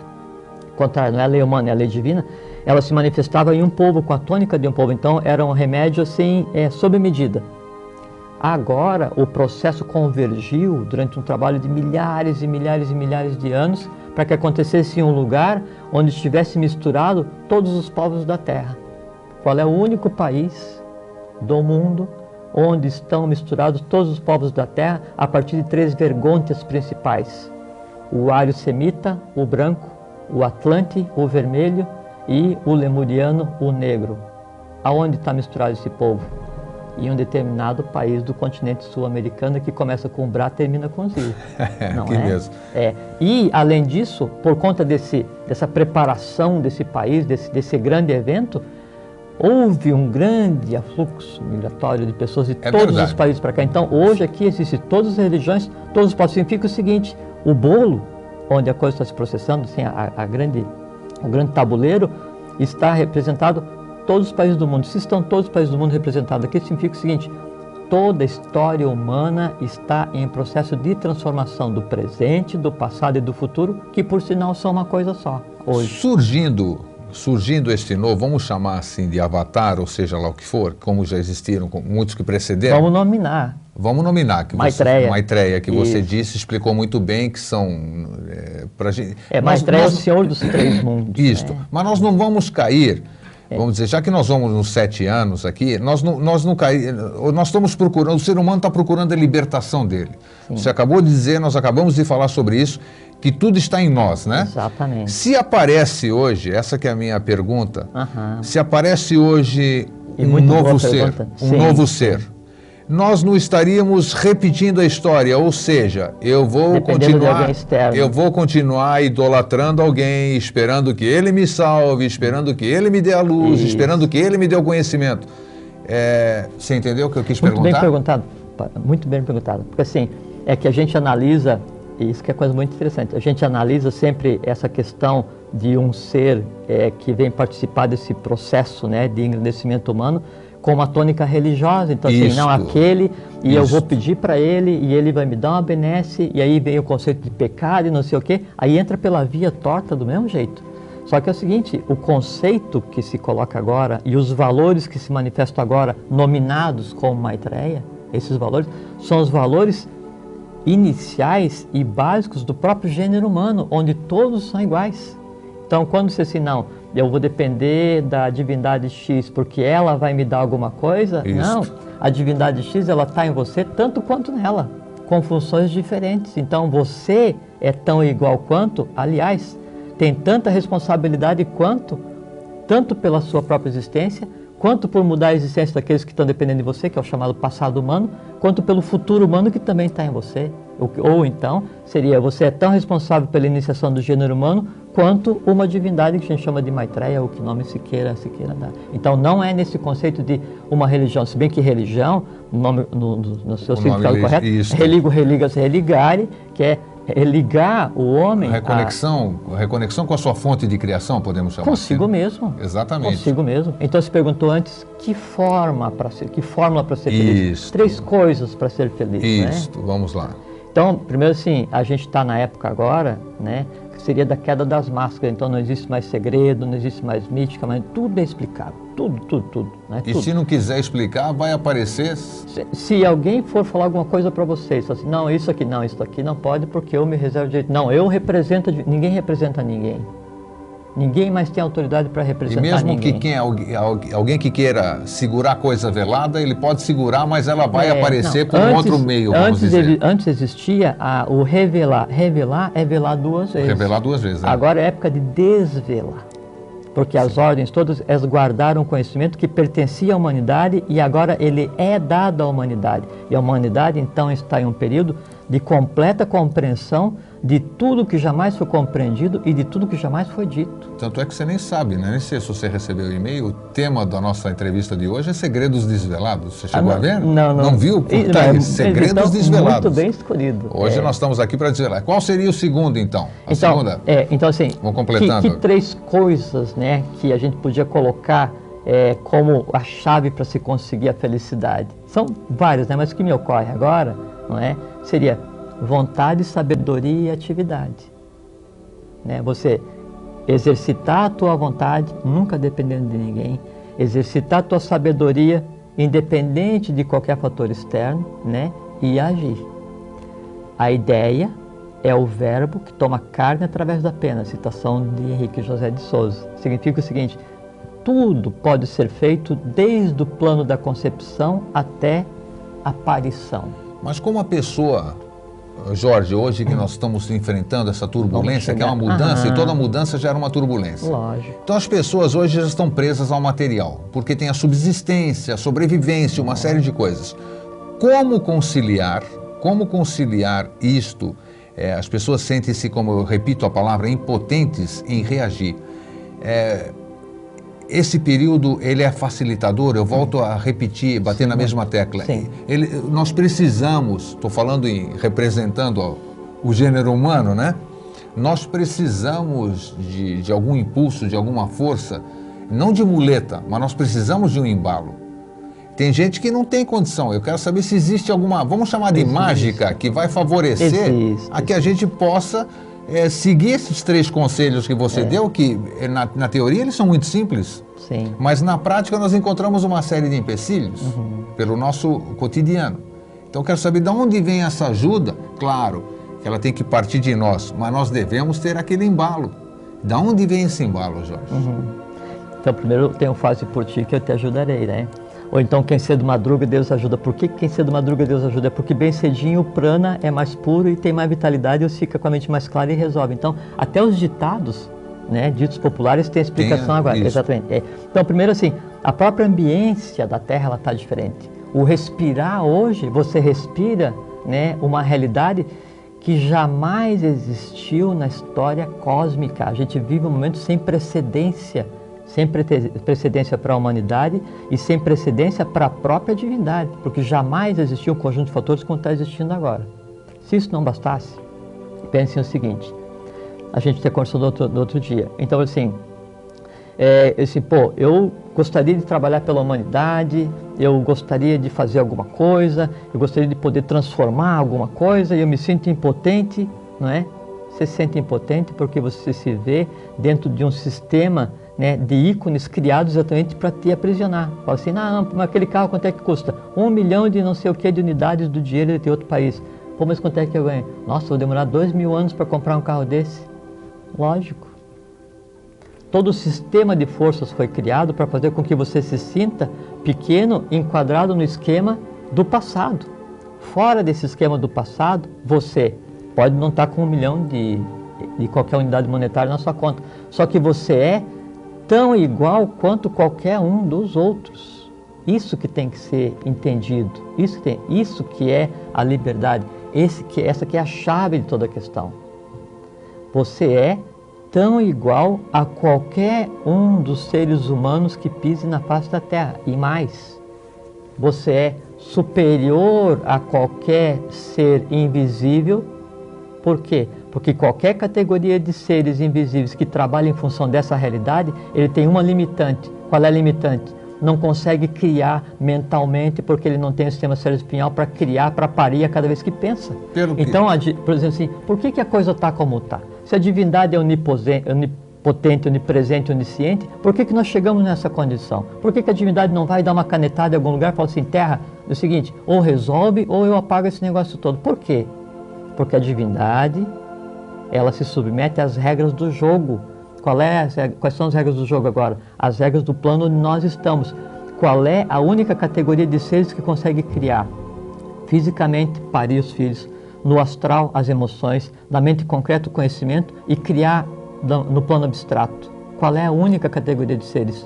Contrário, não é a lei humana, é a lei divina, ela se manifestava em um povo, com a tônica de um povo, então era um remédio assim, sob medida. Agora o processo convergiu durante um trabalho de milhares e milhares e milhares de anos para que acontecesse em um lugar onde estivesse misturado todos os povos da Terra. Qual é o único país do mundo onde estão misturados todos os povos da Terra a partir de 3 vergôntias principais? O ário-semita, o branco, o atlante, o vermelho e o lemuriano, o negro. Aonde está misturado esse povo? Em um determinado país do continente sul-americano que começa com Bra, termina com Zir. Não Aqui mesmo. E, além disso, por conta dessa preparação desse país, desse grande evento, houve um grande afluxo migratório de pessoas de todos os países para cá. Então, hoje aqui existem todas as religiões, todos os povos. Significa o seguinte, o bolo, onde a coisa está se processando, assim, o grande tabuleiro, está representado todos os países do mundo. Se estão todos os países do mundo representados aqui, significa o seguinte, toda a história humana está em processo de transformação do presente, do passado e do futuro, que por sinal são uma coisa só, hoje. Surgindo este novo, vamos chamar assim de avatar, ou seja lá o que for, como já existiram muitos que precederam. Vamos nominar. Vamos nominar, que Maitreya, que você disse, explicou muito bem que são... Maitreya é o senhor dos 3 mundos. Isso, mas nós não vamos cair... Vamos dizer, já que nós vamos nos 7 anos aqui, nós estamos procurando, o ser humano está procurando a libertação dele. Sim. Você acabou de dizer, nós acabamos de falar sobre isso, que tudo está em nós, né? Exatamente. Se aparece hoje, essa que é a minha pergunta, se aparece hoje um novo ser, nós não estaríamos repetindo a história, ou seja, eu vou continuar idolatrando alguém, esperando que ele me salve, esperando que ele me dê a luz, esperando que ele me dê o conhecimento. Você entendeu o que eu quis perguntar? Muito bem perguntado, porque assim, é que a gente analisa, e isso que é coisa muito interessante, a gente analisa sempre essa questão de um ser que vem participar desse processo, né, de engrandecimento humano, com uma tônica religiosa, então assim, não, aquele, e eu vou pedir para ele, e ele vai me dar uma benesse, e aí vem o conceito de pecado e não sei o quê, aí entra pela via torta do mesmo jeito. Só que é o seguinte, o conceito que se coloca agora, e os valores que se manifestam agora, nominados como Maitreya, esses valores, são os valores iniciais e básicos do próprio gênero humano, onde todos são iguais. Então, quando você assim, não, eu vou depender da divindade X porque ela vai me dar alguma coisa, não, a divindade X ela está em você tanto quanto nela, com funções diferentes. Então, você é tão igual quanto, aliás, tem tanta responsabilidade quanto, tanto pela sua própria existência, quanto por mudar a existência daqueles que estão dependendo de você, que é o chamado passado humano, quanto pelo futuro humano que também está em você. Ou então, seria você é tão responsável pela iniciação do gênero humano quanto uma divindade que a gente chama de Maitreya, ou que nome se queira dar. Então, não é nesse conceito de uma religião, se bem que religião, no seu significado correto, religo, religas, religare, que é ligar o homem reconexão com a sua fonte de criação, podemos chamar consigo assim. mesmo. Exatamente. Consigo mesmo. Então se perguntou antes que fórmula para ser feliz. Isto. 3 coisas para ser feliz. Isto, né? Vamos lá. Então, primeiro assim, a gente está na época agora, né, que seria da queda das máscaras. Então não existe mais segredo, não existe mais mística, mas tudo é explicável. Tudo. Né? E tudo. se não quiser explicar, vai aparecer... Se alguém for falar alguma coisa para vocês, assim, não, isso aqui não pode porque eu me reservo direito. Não, eu represento, ninguém representa ninguém. Ninguém mais tem autoridade para representar ninguém. E mesmo que alguém que queira segurar coisa velada, ele pode segurar, mas ela vai aparecer por outro meio, vamos dizer. Antes existia o revelar. Revelar é velar 2 vezes. Revelar 2 vezes, né? Agora é época de desvelar. Porque as ordens todas guardaram conhecimento que pertencia à humanidade e agora ele é dado à humanidade. E a humanidade, então, está em um período de completa compreensão de tudo que jamais foi compreendido e de tudo que jamais foi dito. Tanto é que você nem sabe, né? Nem sei se você recebeu o e-mail. O tema da nossa entrevista de hoje é Segredos Desvelados. Você chegou a ver? Não viu? Tá aí, Segredos Desvelados. Muito bem escolhido. Hoje nós estamos aqui para desvelar. Qual seria o segundo, então? Segunda? Então, assim, vamos completando. Que 3 coisas, né, que a gente podia colocar como a chave para se conseguir a felicidade? São várias, né? Mas o que me ocorre agora, não é? Seria vontade, sabedoria e atividade. Né? Você exercitar a tua vontade, nunca dependendo de ninguém, exercitar a tua sabedoria, independente de qualquer fator externo, né? E agir. A ideia é o verbo que toma carne através da pena, citação de Henrique José de Souza. Significa o seguinte: tudo pode ser feito desde o plano da concepção até a aparição. Mas como a pessoa, Jorge, hoje que nós estamos enfrentando essa turbulência, que é uma mudança, e toda mudança gera uma turbulência. Lógico. Então as pessoas hoje já estão presas ao material, porque tem a subsistência, a sobrevivência, uma série de coisas. Como conciliar isto? As pessoas sentem-se, como eu repito a palavra, impotentes em reagir. Esse período, ele é facilitador, eu volto a repetir, bater na mesma tecla. Nós precisamos, estou falando representando o gênero humano, né? Nós precisamos de algum impulso, de alguma força, não de muleta, mas nós precisamos de um embalo. Tem gente que não tem condição, eu quero saber se existe alguma, vamos chamar de mágica, que vai favorecer a que a gente possa... seguir esses 3 conselhos que você deu, que na teoria eles são muito simples, mas na prática nós encontramos uma série de empecilhos pelo nosso cotidiano. Então eu quero saber de onde vem essa ajuda. Claro que ela tem que partir de nós, mas nós devemos ter aquele embalo. De onde vem esse embalo, Jorge? Então primeiro tem um fase por ti que eu te ajudarei, né? Ou então quem cedo madruga, Deus ajuda. Por que quem cedo madruga, Deus ajuda? É porque bem cedinho o prana é mais puro e tem mais vitalidade e fica com a mente mais clara e resolve. Então, até os ditados, né, ditos populares, têm explicação agora. Isso. Exatamente. Então, primeiro assim, a própria ambiência da Terra está diferente. O respirar hoje, você respira, né, uma realidade que jamais existiu na história cósmica. A gente vive um momento sem precedência. Sem precedência para a humanidade e sem precedência para a própria divindade, porque jamais existiu um conjunto de fatores como está existindo agora. Se isso não bastasse, pensem o seguinte, a gente tem conversado no outro dia, então assim, eu gostaria de trabalhar pela humanidade, eu gostaria de fazer alguma coisa, eu gostaria de poder transformar alguma coisa e eu me sinto impotente, não é? Você se sente impotente porque você se vê dentro de um sistema, né, de ícones criados exatamente para te aprisionar. Fala assim, não, mas aquele carro quanto é que custa? 1 milhão de não sei o que de unidades do dinheiro de outro país. Pô, mas quanto é que eu ganho? Nossa, vou demorar 2.000 anos para comprar um carro desse. Lógico. Todo o sistema de forças foi criado para fazer com que você se sinta pequeno, enquadrado no esquema do passado. Fora desse esquema do passado, você pode não estar com 1 milhão de qualquer unidade monetária na sua conta. Só que você é tão igual quanto qualquer um dos outros. Isso que tem que ser entendido, isso que é a liberdade, essa que é a chave de toda a questão. Você é tão igual a qualquer um dos seres humanos que pise na face da Terra, e mais, você é superior a qualquer ser invisível. Por quê? Porque qualquer categoria de seres invisíveis que trabalha em função dessa realidade, ele tem uma limitante. Qual é a limitante? Não consegue criar mentalmente, porque ele não tem o sistema cerebroespinhal para criar, para parir a cada vez que pensa. Então, por exemplo assim, por que a coisa está como está? Se a divindade é onipotente, onipresente, onisciente, por que nós chegamos nessa condição? Por que a divindade não vai dar uma canetada em algum lugar e fala assim, Terra, é o seguinte, ou resolve ou eu apago esse negócio todo. Por quê? Porque a divindade, ela se submete às regras do jogo. Quais são as regras do jogo agora? As regras do plano onde nós estamos. Qual é a única categoria de seres que consegue criar? Fisicamente, parir os filhos. No astral, as emoções. Na mente concreta, o conhecimento. E criar no plano abstrato. Qual é a única categoria de seres?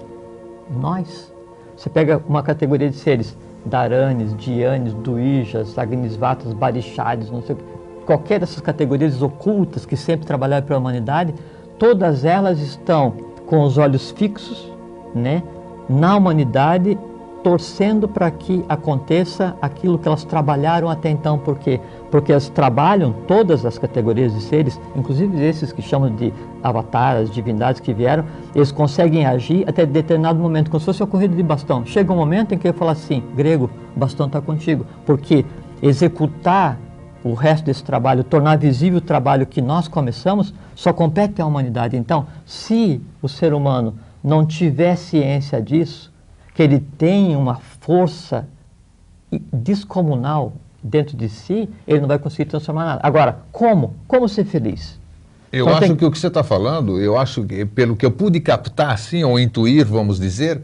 Nós. Você pega uma categoria de seres, Dharanis, Dhyanis, Duijas, Agnisvatas, Barixades, não sei o que. Qualquer dessas categorias ocultas que sempre trabalharam pela humanidade, todas elas estão com os olhos fixos, né, na humanidade, torcendo para que aconteça aquilo que elas trabalharam até então. Por quê? Porque elas trabalham, todas as categorias de seres, inclusive esses que chamam de avatares, divindades que vieram, eles conseguem agir até determinado momento, como se fosse uma corrida de bastão. Chega um momento em que eu falo assim, grego, o bastão está contigo, porque executar o resto desse trabalho, tornar visível o trabalho que nós começamos, só compete à humanidade. Então, se o ser humano não tiver ciência disso, que ele tem uma força descomunal dentro de si, ele não vai conseguir transformar nada. Agora, como? Como ser feliz? Eu acho que o que você está falando, eu acho que, pelo que eu pude captar, assim, ou intuir, vamos dizer,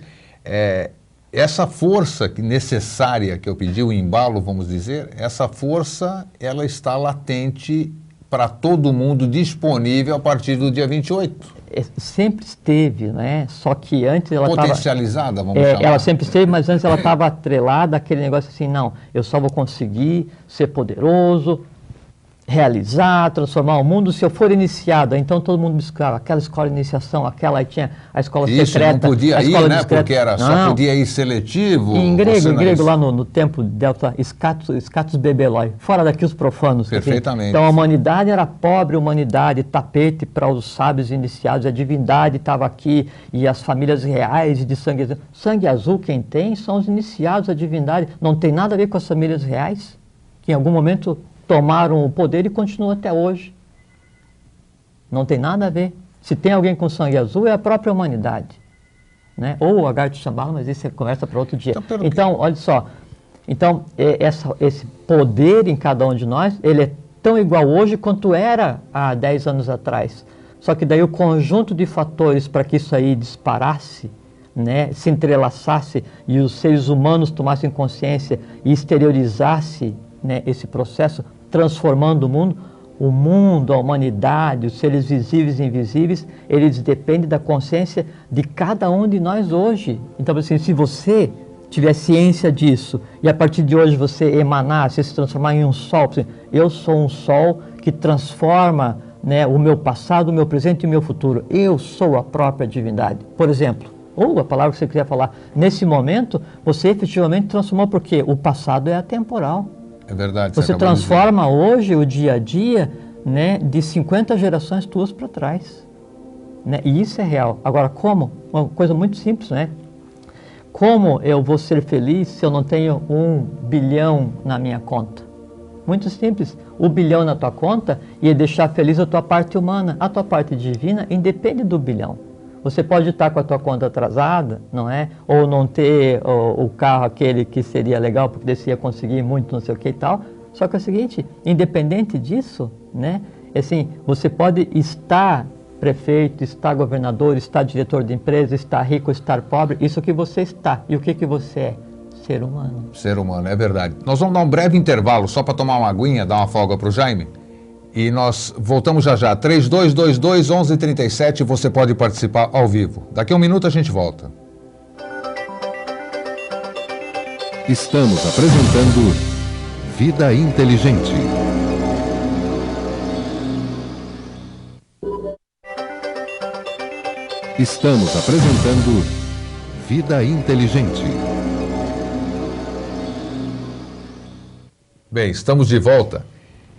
essa força necessária que eu pedi, o embalo, vamos dizer, essa força, ela está latente para todo mundo, disponível a partir do dia 28. Sempre esteve, né? Só que antes ela estava... Potencializada, vamos chamar. Ela sempre esteve, mas antes ela estava atrelada àquele negócio assim, não, eu só vou conseguir ser poderoso, realizar, transformar o mundo se eu for iniciado. Então todo mundo buscava aquela escola de iniciação, aquela, aí tinha a escola secreta. Isso, não podia ir, né? Discreta. Porque era, só podia ir seletivo. Em grego lá no tempo delta, scatus bebeloi, fora daqui os profanos. Perfeitamente. Assim. Então a humanidade era pobre, humanidade, tapete para os sábios iniciados, a divindade estava aqui, e as famílias reais de sangue azul. Sangue azul quem tem são os iniciados, a divindade. Não tem nada a ver com as famílias reais, que em algum momento tomaram o poder e continuam até hoje. Não tem nada a ver. Se tem alguém com sangue azul, é a própria humanidade. Né? Ou o Agartha Shambhala, mas isso é conversa para outro dia. Então, olha só. Então, esse poder em cada um de nós, ele é tão igual hoje quanto era há 10 anos atrás. Só que daí o conjunto de fatores para que isso aí disparasse, né, se entrelaçasse e os seres humanos tomassem consciência e exteriorizasse, né, esse processo, transformando o mundo, a humanidade, os seres visíveis e invisíveis, eles dependem da consciência de cada um de nós hoje. Então, assim, se você tiver ciência disso e a partir de hoje você emanar, se transformar em um sol, assim, eu sou um sol que transforma, né, o meu passado, o meu presente e o meu futuro. Eu sou a própria divindade. Por exemplo, ou a palavra que você quiser falar, nesse momento, você efetivamente transformou, porque o passado é atemporal. É verdade. Você transforma hoje o dia a dia, né, de 50 gerações tuas para trás. Né? E isso é real. Agora, como? Uma coisa muito simples, né? Como eu vou ser feliz se eu não tenho 1 bilhão na minha conta? Muito simples. 1 bilhão na tua conta e deixar feliz a tua parte humana. A tua parte divina independe do bilhão. Você pode estar com a tua conta atrasada, não é? Ou não ter o carro aquele que seria legal, porque você ia conseguir muito, não sei o que e tal. Só que é o seguinte, independente disso, né? Assim, você pode estar prefeito, estar governador, estar diretor de empresa, estar rico, estar pobre, isso que você está. E o que você é? Ser humano. Ser humano, é verdade. Nós vamos dar um breve intervalo só para tomar uma aguinha, dar uma folga para o Jaime. E nós voltamos já já. 3222-1137, você pode participar ao vivo. Daqui a um minuto a gente volta. Estamos apresentando Vida Inteligente. Estamos apresentando Vida Inteligente. Bem, estamos de volta.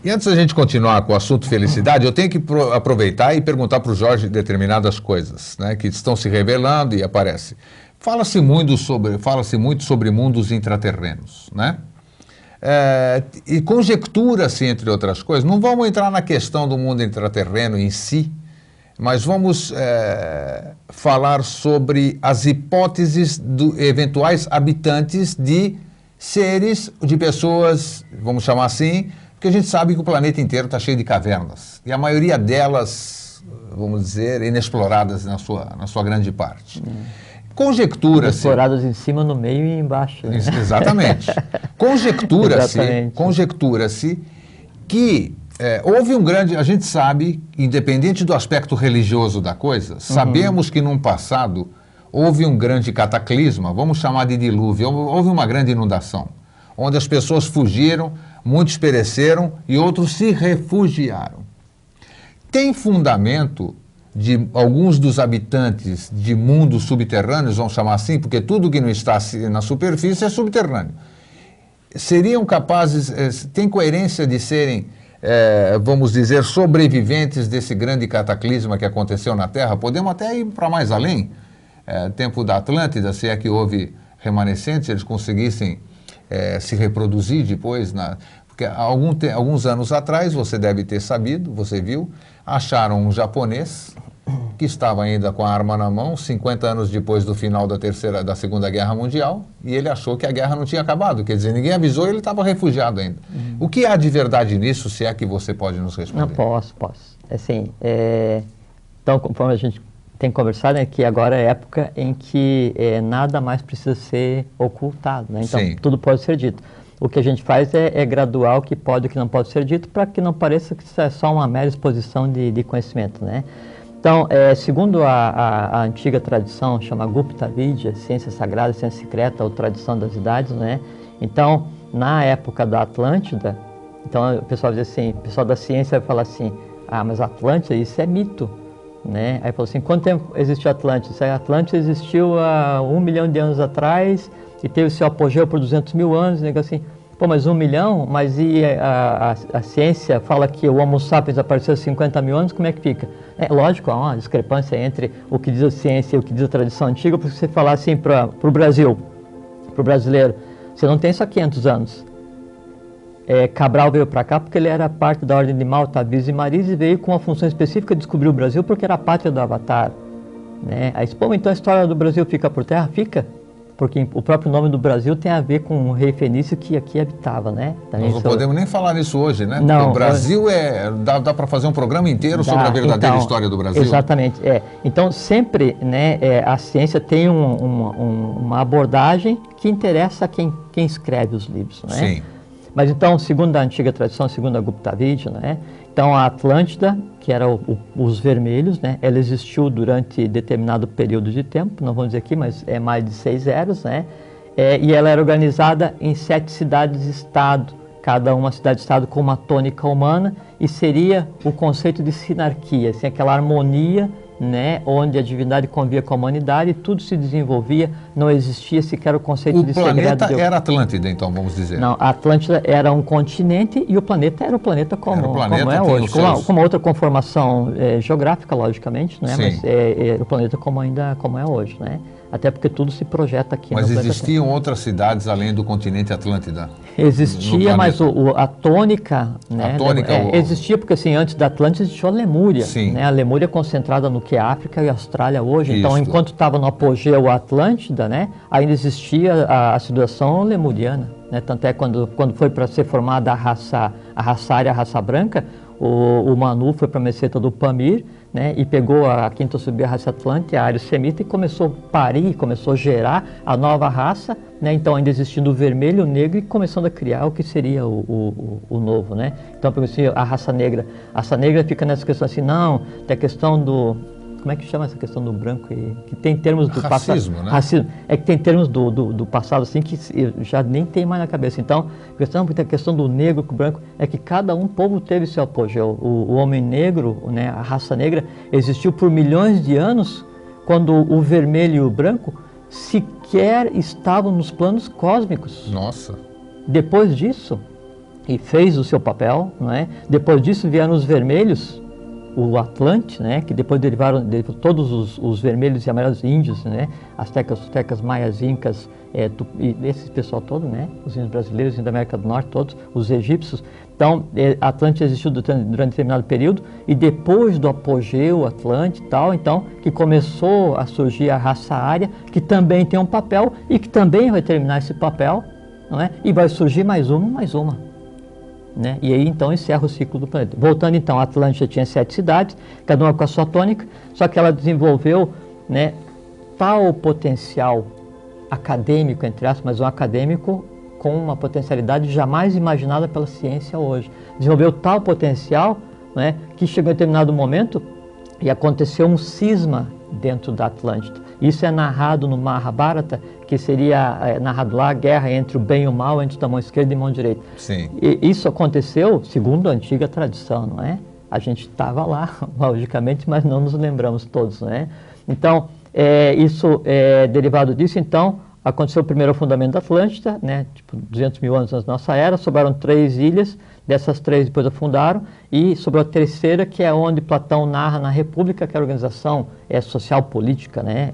E antes da gente continuar com o assunto felicidade, eu tenho que aproveitar e perguntar para o Jorge determinadas coisas, né, que estão se revelando e aparecem. Fala-se muito sobre mundos intraterrenos, né? E conjectura-se, entre outras coisas, não vamos entrar na questão do mundo intraterreno em si, mas vamos falar sobre as hipóteses de eventuais habitantes de seres, de pessoas, vamos chamar assim, porque a gente sabe que o planeta inteiro está cheio de cavernas, e a maioria delas, vamos dizer, inexploradas na sua grande parte. Conjectura-se... Exploradas em cima, no meio e embaixo. Né? Exatamente. Conjectura-se que houve um grande... A gente sabe, independente do aspecto religioso da coisa, sabemos que num passado houve um grande cataclisma, vamos chamar de dilúvio, houve uma grande inundação, onde as pessoas fugiram, muitos pereceram e outros se refugiaram. Tem fundamento de alguns dos habitantes de mundos subterrâneos, vamos chamar assim, porque tudo que não está na superfície é subterrâneo. Seriam capazes, tem coerência de serem, vamos dizer, sobreviventes desse grande cataclisma que aconteceu na Terra? Podemos até ir para mais além, tempo da Atlântida, se é que houve remanescentes, eles conseguissem se reproduzir depois, porque alguns anos atrás, você deve ter sabido, você viu, acharam um japonês que estava ainda com a arma na mão, 50 anos depois do final da Segunda Guerra Mundial, e ele achou que a guerra não tinha acabado, quer dizer, ninguém avisou e ele estava refugiado ainda. O que há de verdade nisso, se é que você pode nos responder? Não, posso. Assim, então, conforme a gente tem conversado, que agora é época em que nada mais precisa ser ocultado, né? Então, tudo pode ser dito. O que a gente faz é graduar o que pode e o que não pode ser dito, para que não pareça que isso é só uma mera exposição de conhecimento, né? Então, segundo a antiga tradição, chama Gupta Vidya, ciência sagrada, ciência secreta, ou tradição das idades, né? Então, na época da Atlântida, então o pessoal diz assim, o pessoal da ciência vai falar assim, mas a Atlântida, isso é mito, né? Aí falou assim, quanto tempo existiu a Atlântida? A Atlântida existiu há 1 milhão de anos atrás e teve seu apogeu por 200 mil anos, né? Assim, pô, mas 1 milhão? Mas e a ciência fala que o Homo sapiens apareceu há 50 mil anos, como é que fica? Lógico, há uma discrepância entre o que diz a ciência e o que diz a tradição antiga, porque se você falar assim para o Brasil, para o brasileiro, você não tem só 500 anos. Cabral veio para cá porque ele era parte da ordem de Malta, Vis e Maris, e veio com uma função específica de descobrir o Brasil porque era a pátria do Avatar. Né? Aí, pô, então a história do Brasil fica por terra? Fica. Porque o próprio nome do Brasil tem a ver com o rei fenício que aqui habitava, né? Também nós não podemos nem falar nisso hoje, né? Não, porque o Brasil dá para fazer um programa inteiro sobre a verdadeira história do Brasil. Exatamente. Então, sempre, né, a ciência tem uma abordagem que interessa a quem escreve os livros, né? Sim. Mas então, segundo a antiga tradição, segundo a Gupta Vidya, né? Então a Atlântida, que era os vermelhos, né? Ela existiu durante determinado período de tempo, não vamos dizer aqui, mas é mais de 6 eras, né? E ela era organizada em 7 cidades-estado, cada uma cidade-estado com uma tônica humana, e seria o conceito de sinarquia, assim, aquela harmonia, né, onde a divindade convivia com a humanidade e tudo se desenvolvia, não existia sequer o conceito de segredo. O planeta era Atlântida, então, vamos dizer. Não, a Atlântida era um continente e o planeta era o planeta como é hoje, com uma outra conformação geográfica, logicamente, né, mas o planeta como é hoje, né? Até porque tudo se projeta aqui. Mas existiam outras cidades além do continente Atlântida? Existia, mas a tônica, né, a tônica existia porque assim, antes da Atlântida existiu a Lemúria. Sim. Né, a Lemúria é concentrada no que é África e Austrália hoje. Isso. Então, enquanto estava no apogeu a Atlântida, né, ainda existia a civilização lemuriana. Né, tanto é quando foi para ser formada a raça ária, a raça branca, o Manu foi para a meseta do Pamir, né, e pegou a quinta subir a raça Atlante, a área semita, e começou a parir, começou a gerar a nova raça, né, então ainda existindo o vermelho, o negro, e começando a criar o que seria o novo, né. Então, por exemplo, a raça negra fica nessa questão assim, não, tem a questão do... Como é que chama essa questão do branco? Que tem termos do racismo, passado. Né? Racismo. É que tem termos do passado assim que eu já nem tem mais na cabeça. Então, a questão do negro com o branco é que cada povo teve seu apogeu. O homem negro, né, a raça negra, existiu por milhões de anos, quando o vermelho e o branco sequer estavam nos planos cósmicos. Nossa! Depois disso, e fez o seu papel, não é? Depois disso vieram os vermelhos, o Atlante, né, que depois derivaram todos os vermelhos e amarelos índios, né, astecas, maias, incas, e esse pessoal todo, né, os índios brasileiros, índios da América do Norte, todos, os egípcios. Então, Atlante existiu durante determinado período, e depois do apogeu Atlante e tal, então, que começou a surgir a raça ária, que também tem um papel e que também vai terminar esse papel, não é? E vai surgir mais uma. Né? E aí então encerra o ciclo do planeta. Voltando então, a Atlântida tinha 7 cidades, cada uma com a sua tônica, só que ela desenvolveu, né, tal potencial acadêmico, entre aspas, mas um acadêmico com uma potencialidade jamais imaginada pela ciência hoje. Desenvolveu tal potencial, né, que chegou em determinado momento e aconteceu um cisma dentro da Atlântida. Isso é narrado no Mahabharata, que seria narrado lá a guerra entre o bem e o mal, entre a mão esquerda e a mão direita. Sim. E isso aconteceu segundo a antiga tradição, não é? A gente estava lá, logicamente, mas não nos lembramos todos, não é? Então, isso é derivado disso. Então, aconteceu o primeiro afundamento da Atlântida, né? Tipo 200 mil anos antes da nossa era, sobraram 3 ilhas, dessas 3 depois afundaram, e sobrou a terceira, que é onde Platão narra na República, que é a organização social política, né,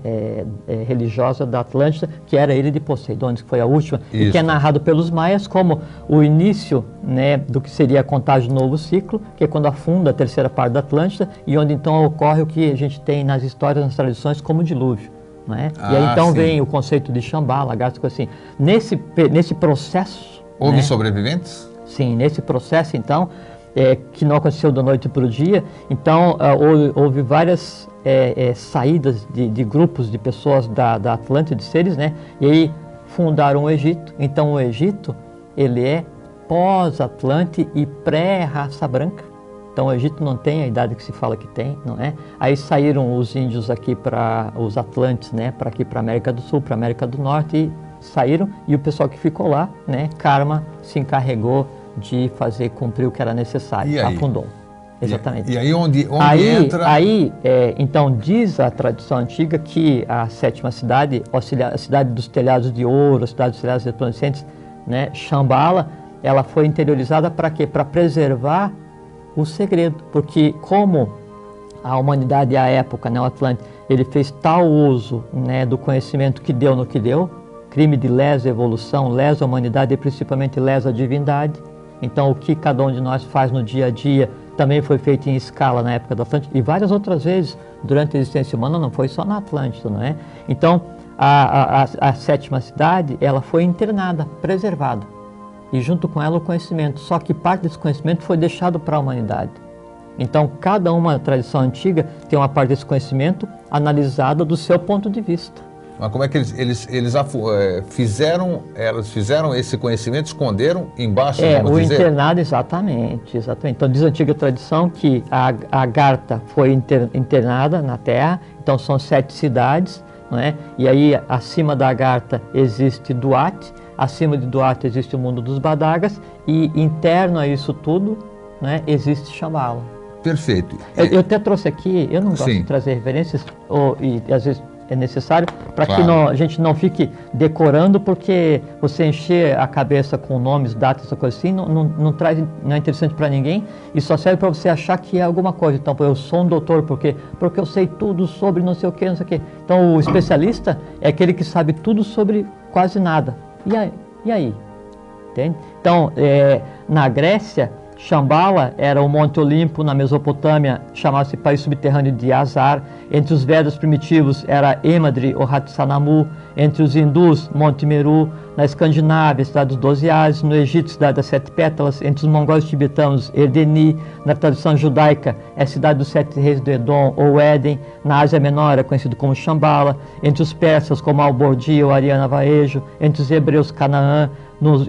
religiosa da Atlântida, que era a ilha de Poseidon, que foi a última, Isso. E que é narrado pelos maias como o início, né, do que seria a contagem do novo ciclo, que é quando afunda a terceira parte da Atlântida, e onde então ocorre o que a gente tem nas histórias, nas tradições, como o dilúvio. Né? E aí então sim. vem o conceito de Shambhala, lagarto, assim. Nesse processo... Houve né, sobreviventes? Sim, nesse processo, então, que não aconteceu da noite para o dia, então houve várias saídas de grupos de pessoas da Atlântida, de seres, né? E aí fundaram o Egito. Então o Egito, ele é pós-Atlante e pré-raça branca. Então o Egito não tem a idade que se fala que tem, não é? Aí saíram os índios aqui para os Atlantes, né? Para aqui para a América do Sul, para a América do Norte, e saíram, e o pessoal que ficou lá, né? Karma se encarregou de fazer cumprir o que era necessário, e aí? Afundou. Exatamente. E aí onde entra... Então diz a tradição antiga que a 7ª cidade, a cidade dos telhados de ouro, a cidade dos telhados resplandecentes, né? Shambhala, ela foi interiorizada para quê? Para preservar o segredo, porque como a humanidade à época, né, o Atlante, ele fez tal uso, né, do conhecimento que deu no que deu, crime de lesa evolução, lesa humanidade e principalmente lesa divindade. Então o que cada um de nós faz no dia a dia também foi feito em escala na época da Atlântida, e várias outras vezes durante a existência humana, não foi só na Atlântida, não é? Então a 7ª cidade, ela foi internada, preservada, e junto com ela o conhecimento, só que parte desse conhecimento foi deixado para a humanidade. Então cada uma tradição antiga tem uma parte desse conhecimento analisada do seu ponto de vista. Mas como é que eles fizeram esse conhecimento, esconderam embaixo, vamos dizer? Internado, exatamente. Então diz a antiga tradição que a Agartha foi internada na Terra, então são 7 cidades, não é? E aí acima da Agartha existe Duat, acima de Duat existe o mundo dos Badagas, e interno a isso tudo, né, existe Shambhala. Perfeito. Eu até trouxe aqui, eu não gosto de trazer referências, e às vezes é necessário, para que a gente não fique decorando, porque você encher a cabeça com nomes, datas, essa coisa assim, não é interessante para ninguém, e só serve para você achar que é alguma coisa. Então, eu sou um doutor, porque eu sei tudo sobre não sei o que, não sei o que. Então, o especialista é aquele que sabe tudo sobre quase nada. E aí? Entende? Então, na Grécia, Shambhala era o Monte Olimpo, na Mesopotâmia, chamava-se país subterrâneo de Azar. Entre os Vedas primitivos era Emadri ou Hatsanamu. Entre os hindus, Monte Meru. Na Escandinávia, cidade dos 12 Ares. No Egito, cidade das 7 Pétalas. Entre os mongóis tibetanos, Erdeni. Na tradição judaica, é a cidade dos 7 reis do Edom ou Éden. Na Ásia Menor, é conhecido como Shambhala. Entre os persas, como Albordi ou Arianavaejo. Entre os hebreus, Canaã.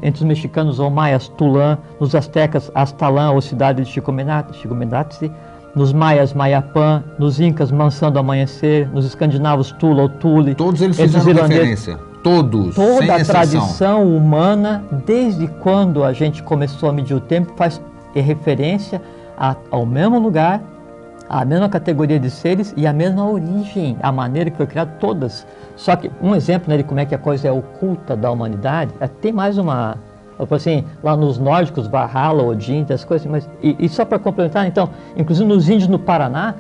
Entre os mexicanos ou maias, Tulã. Nos astecas, Aztlán ou cidade de Chicomenatzi. Nos maias, Mayapã. Nos incas, Mansão do Amanhecer. Nos escandinavos, Tula ou Tule. Todos eles fizeram referência. Todos, sem Toda a exceção. tradição humana, desde quando a gente começou a medir o tempo, faz referência ao mesmo lugar, à mesma categoria de seres e à mesma origem, a maneira que foi criada, todas. Só que um exemplo, né, de como é que a coisa é oculta da humanidade, tem mais uma, assim, lá nos nórdicos, Valhalla, Odin, as coisas, mas, e só para complementar, então, inclusive nos índios no Paraná,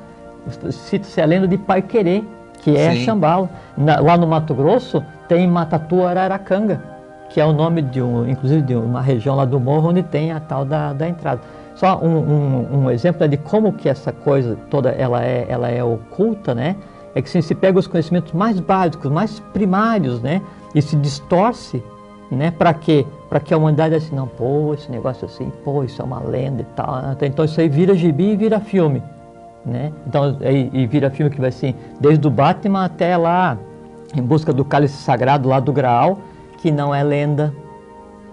cita-se a lenda de Paiquerê, que é Shambhala. Lá no Mato Grosso tem Matatu Araracanga, que é o nome inclusive de uma região lá do morro onde tem a tal da entrada. Só um exemplo de como que essa coisa toda ela é oculta, né? É que se pega os conhecimentos mais básicos, mais primários, né? E se distorce, né? Para quê? Para que a humanidade assim, não, pô, esse negócio assim, pô, isso é uma lenda e tal. Então isso aí vira gibi e vira filme. Né? Então, e vira filme que vai assim, desde o Batman até lá, Em Busca do Cálice Sagrado, lá do Graal, que não é lenda,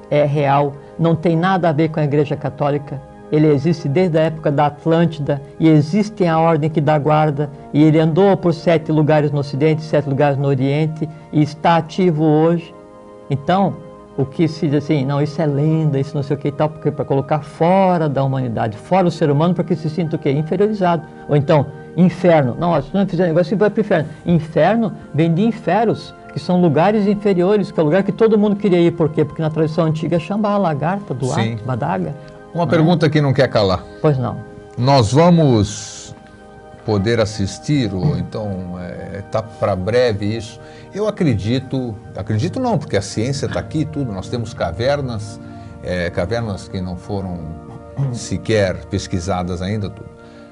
é real, não tem nada a ver com a Igreja Católica. Ele existe desde a época da Atlântida e existe a ordem que dá guarda, e ele andou por 7 lugares no Ocidente, 7 lugares no Oriente, e está ativo hoje. Então, o que se diz assim, não, isso é lenda, isso não sei o que e tal, porque para colocar fora da humanidade, fora o ser humano, para que se sinta o quê? Inferiorizado. Ou então, inferno. Não, se não fizer negócio, vai para o inferno. Inferno vem de inferos, que são lugares inferiores, que é o lugar que todo mundo queria ir. Por quê? Porque na tradição antiga é Shambhala, lagarta, do ar, badaga. Uma pergunta que não quer calar. Pois não. Nós vamos poder assistir, ou então está para breve isso. Eu acredito não, porque a ciência está aqui e tudo, nós temos cavernas, cavernas que não foram sequer pesquisadas ainda, tudo.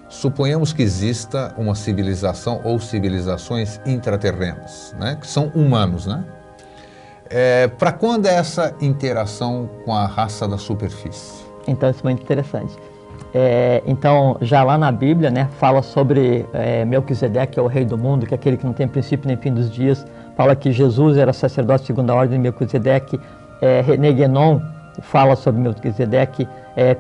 Suponhamos que exista uma civilização ou civilizações intraterrenas, né, que são humanos, né? Para quando é essa interação com a raça da superfície? Então, isso é muito interessante. Então, já lá na Bíblia, né, fala sobre Melquisedeque, que é o rei do mundo, que é aquele que não tem princípio nem fim dos dias. Fala que Jesus era sacerdote segundo a ordem de Melquisedeque. René Guénon fala sobre Melquisedeque.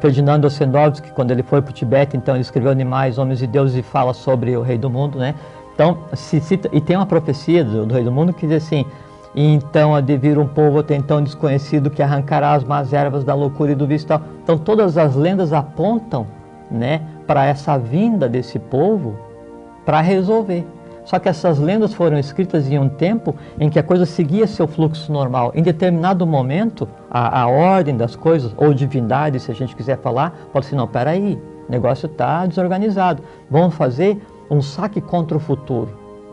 Ferdinando Ossendowski, quando ele foi para o Tibete, então ele escreveu Animais, Homens e Deuses e fala sobre o rei do mundo, né? Então, se cita, e tem uma profecia do rei do mundo que diz assim: e então há de vir um povo até então desconhecido que arrancará as más ervas da loucura e do vício e tal. Então todas as lendas apontam, né, para essa vinda desse povo para resolver. Só que essas lendas foram escritas em um tempo em que a coisa seguia seu fluxo normal. Em determinado momento, a ordem das coisas, ou divindade, se a gente quiser falar, pode ser, não, peraí, o negócio está desorganizado. Vamos fazer um saque contra o futuro.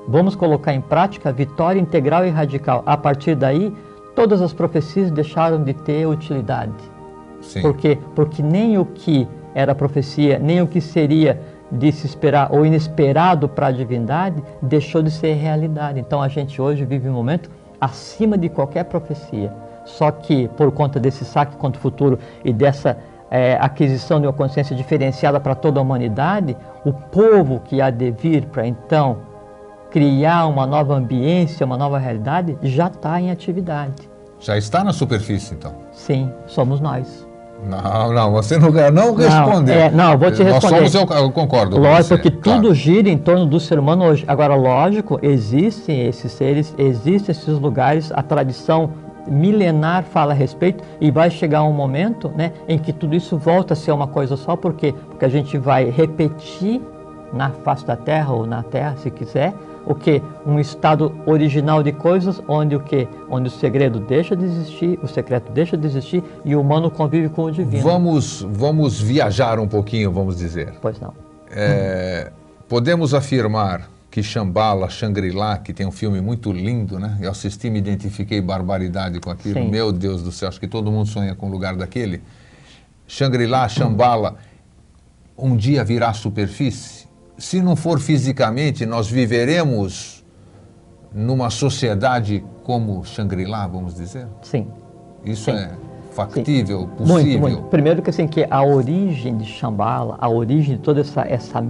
Vamos colocar em prática a vitória integral e radical. A partir daí, todas as profecias deixaram de ter utilidade. Sim. Por quê? Porque nem o que era profecia, nem o que seria de se esperar ou inesperado para a divindade, deixou de ser realidade. Então a gente hoje vive um momento acima de qualquer profecia. Só que por conta desse saque contra o futuro e dessa aquisição de uma consciência diferenciada para toda a humanidade, o povo que há de vir para então criar uma nova ambiência, uma nova realidade, já está em atividade. Já está na superfície, então? Sim, somos nós. Não, você não respondeu. Não, vou te responder. Nós somos, eu concordo. Lógico, porque tudo gira em torno do ser humano hoje. Agora, lógico, existem esses seres, existem esses lugares, a tradição milenar fala a respeito e vai chegar um momento, né, em que tudo isso volta a ser uma coisa só. Por quê? Porque a gente vai repetir na face da Terra, ou na Terra, se quiser, o que? Um estado original de coisas onde o quê? Onde o segredo deixa de existir, o secreto deixa de existir e o humano convive com o divino. Vamos viajar um pouquinho, vamos dizer. Pois não. Podemos afirmar que Shambhala, Shangri-La, que tem um filme muito lindo, né? Eu assisti, me identifiquei barbaridade com aquilo. Sim. Meu Deus do céu, acho que todo mundo sonha com um lugar daquele. Xangri-Lá, Shambhala, um dia virá à superfície? Se não for fisicamente, nós viveremos numa sociedade como Xangri-Lá, vamos dizer? Sim. Isso Sim. é factível, Sim. possível? Muito. Primeiro que assim, que a origem de Shambhala, a origem de toda essa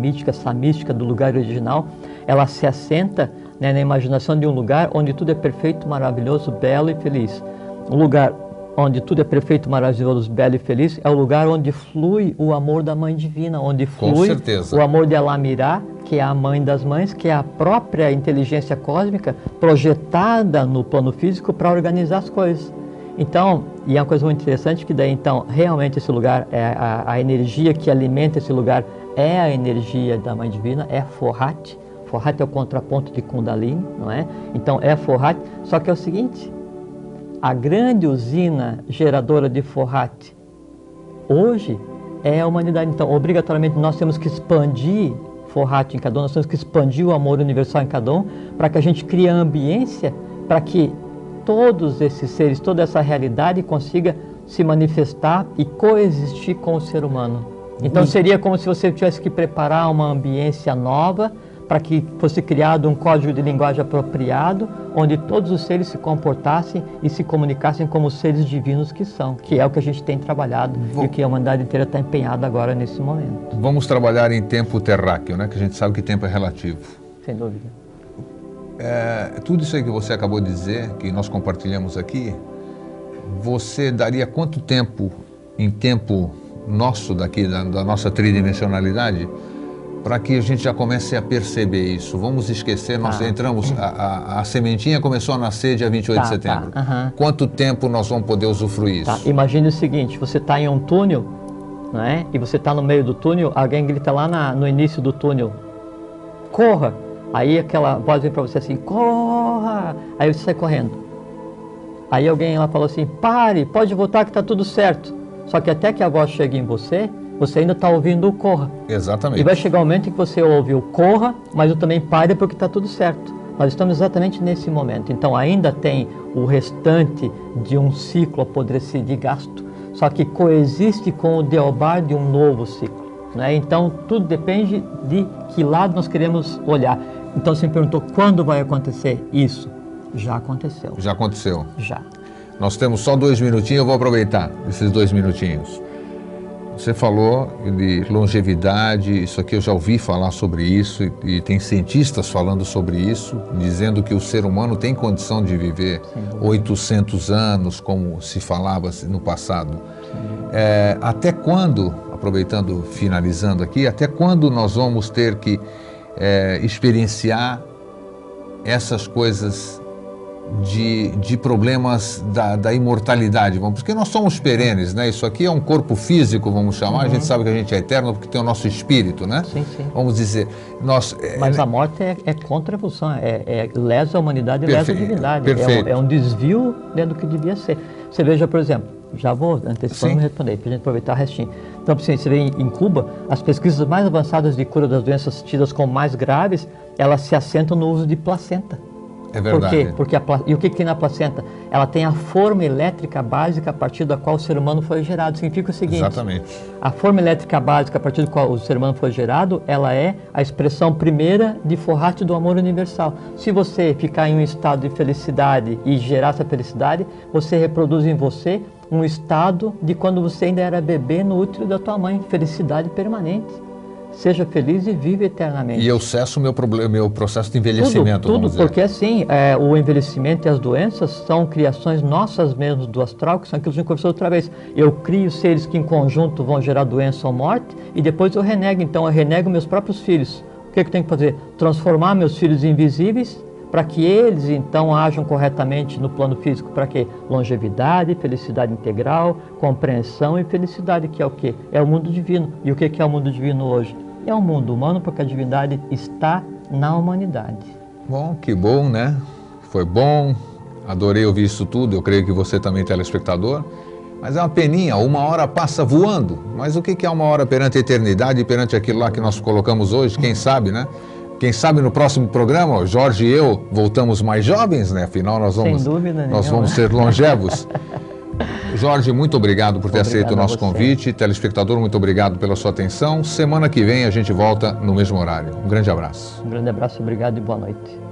mística do lugar original, ela se assenta, né, na imaginação de um lugar onde tudo é perfeito, maravilhoso, belo e feliz. Um lugar onde tudo é perfeito, maravilhoso, belo e feliz, é o lugar onde flui o amor da Mãe Divina, onde flui o amor de Alamirá, que é a mãe das mães, que é a própria inteligência cósmica projetada no plano físico para organizar as coisas. Então, e é uma coisa muito interessante, que daí então, realmente esse lugar, a energia que alimenta esse lugar é a energia da Mãe Divina, é Fohat. Fohat é o contraponto de Kundalini, não é? Então é Fohat, só que é o seguinte, a grande usina geradora de Fohat hoje é a humanidade. Então, obrigatoriamente, nós temos que expandir Fohat em cada um, nós temos que expandir o amor universal em cada um, para que a gente crie a ambiência, para que todos esses seres, toda essa realidade consiga se manifestar e coexistir com o ser humano. Então, seria como se você tivesse que preparar uma ambiência nova, para que fosse criado um código de linguagem apropriado, onde todos os seres se comportassem e se comunicassem como seres divinos que são, que é o que a gente tem trabalhado e o que a humanidade inteira está empenhada agora nesse momento. Vamos trabalhar em tempo terráqueo, né? Que a gente sabe que tempo é relativo. Sem dúvida. Tudo isso aí que você acabou de dizer, que nós compartilhamos aqui, você daria quanto tempo, em tempo nosso daqui, da nossa tridimensionalidade, para que a gente já comece a perceber isso? Vamos esquecer, nós entramos, a sementinha começou a nascer dia 28 de setembro. Quanto tempo nós vamos poder usufruir isso? Imagine o seguinte, você está em um túnel, não é? E você está no meio do túnel, alguém grita lá no início do túnel, corra! Aí aquela voz vem para você assim, corra! Aí você sai correndo. Aí alguém lá falou assim, pare, pode voltar que está tudo certo. Só que até que a voz chegue em você, você ainda está ouvindo o corra. Exatamente. E vai chegar um momento em que você ouve o corra, mas eu também pare porque está tudo certo. Nós estamos exatamente nesse momento. Então ainda tem o restante de um ciclo apodrecido e gasto, só que coexiste com o deobar de um novo ciclo, né? Então tudo depende de que lado nós queremos olhar. Então você me perguntou quando vai acontecer isso? Já aconteceu. Já aconteceu. Já. Nós temos só 2 minutinhos, eu vou aproveitar esses 2 minutinhos. Você falou de longevidade, isso aqui eu já ouvi falar sobre isso, e tem cientistas falando sobre isso, dizendo que o ser humano tem condição de viver 800 anos, como se falava no passado. Até quando, aproveitando, finalizando aqui, até quando nós vamos ter que experienciar essas coisas de problemas da imortalidade, porque nós somos perenes, né? Isso aqui é um corpo físico, vamos chamar, a gente sabe que a gente é eterno porque tem o nosso espírito, né? Sim, sim. Vamos dizer, mas a morte é contra a evolução, lesa a humanidade e lesa a divindade. Perfeito. É um desvio dentro do que devia ser. Você veja, por exemplo, já vou antecipando e responder, para a gente aproveitar o restinho. Então, você vê em Cuba, as pesquisas mais avançadas de cura das doenças tidas como mais graves, elas se assentam no uso de placenta. É verdade. Por quê? E o que tem na placenta? Ela tem a forma elétrica básica a partir da qual o ser humano foi gerado. Significa o seguinte: exatamente. A forma elétrica básica a partir da qual o ser humano foi gerado, ela é a expressão primeira de Fohat do amor universal. Se você ficar em um estado de felicidade e gerar essa felicidade, você reproduz em você um estado de quando você ainda era bebê no útero da tua mãe. Felicidade permanente. Seja feliz e vive eternamente. E eu cesso o meu processo de envelhecimento, tudo, porque assim, o envelhecimento e as doenças são criações nossas mesmos do astral, que são aquilo que a gente conversou outra vez. Eu crio seres que em conjunto vão gerar doença ou morte, e depois eu renego. Então eu renego meus próprios filhos. O que eu tenho que fazer? Transformar meus filhos invisíveis, para que eles então ajam corretamente no plano físico. Para quê? Longevidade, felicidade integral, compreensão e felicidade, que é o quê? É o mundo divino. E o que é o mundo divino hoje? É um mundo humano, porque a divindade está na humanidade. Bom, que bom, né? Foi bom, adorei ouvir isso tudo, eu creio que você também, telespectador. Mas é uma peninha, 1 hora passa voando. Mas o que é 1 hora perante a eternidade e perante aquilo lá que nós colocamos hoje? Quem sabe, né? Quem sabe no próximo programa, o Jorge e eu voltamos mais jovens, né? Afinal, nós vamos ser longevos. Jorge, muito obrigado por ter aceito o nosso convite. Telespectador, muito obrigado pela sua atenção. Semana que vem a gente volta no mesmo horário. Um grande abraço. Um grande abraço, obrigado e boa noite.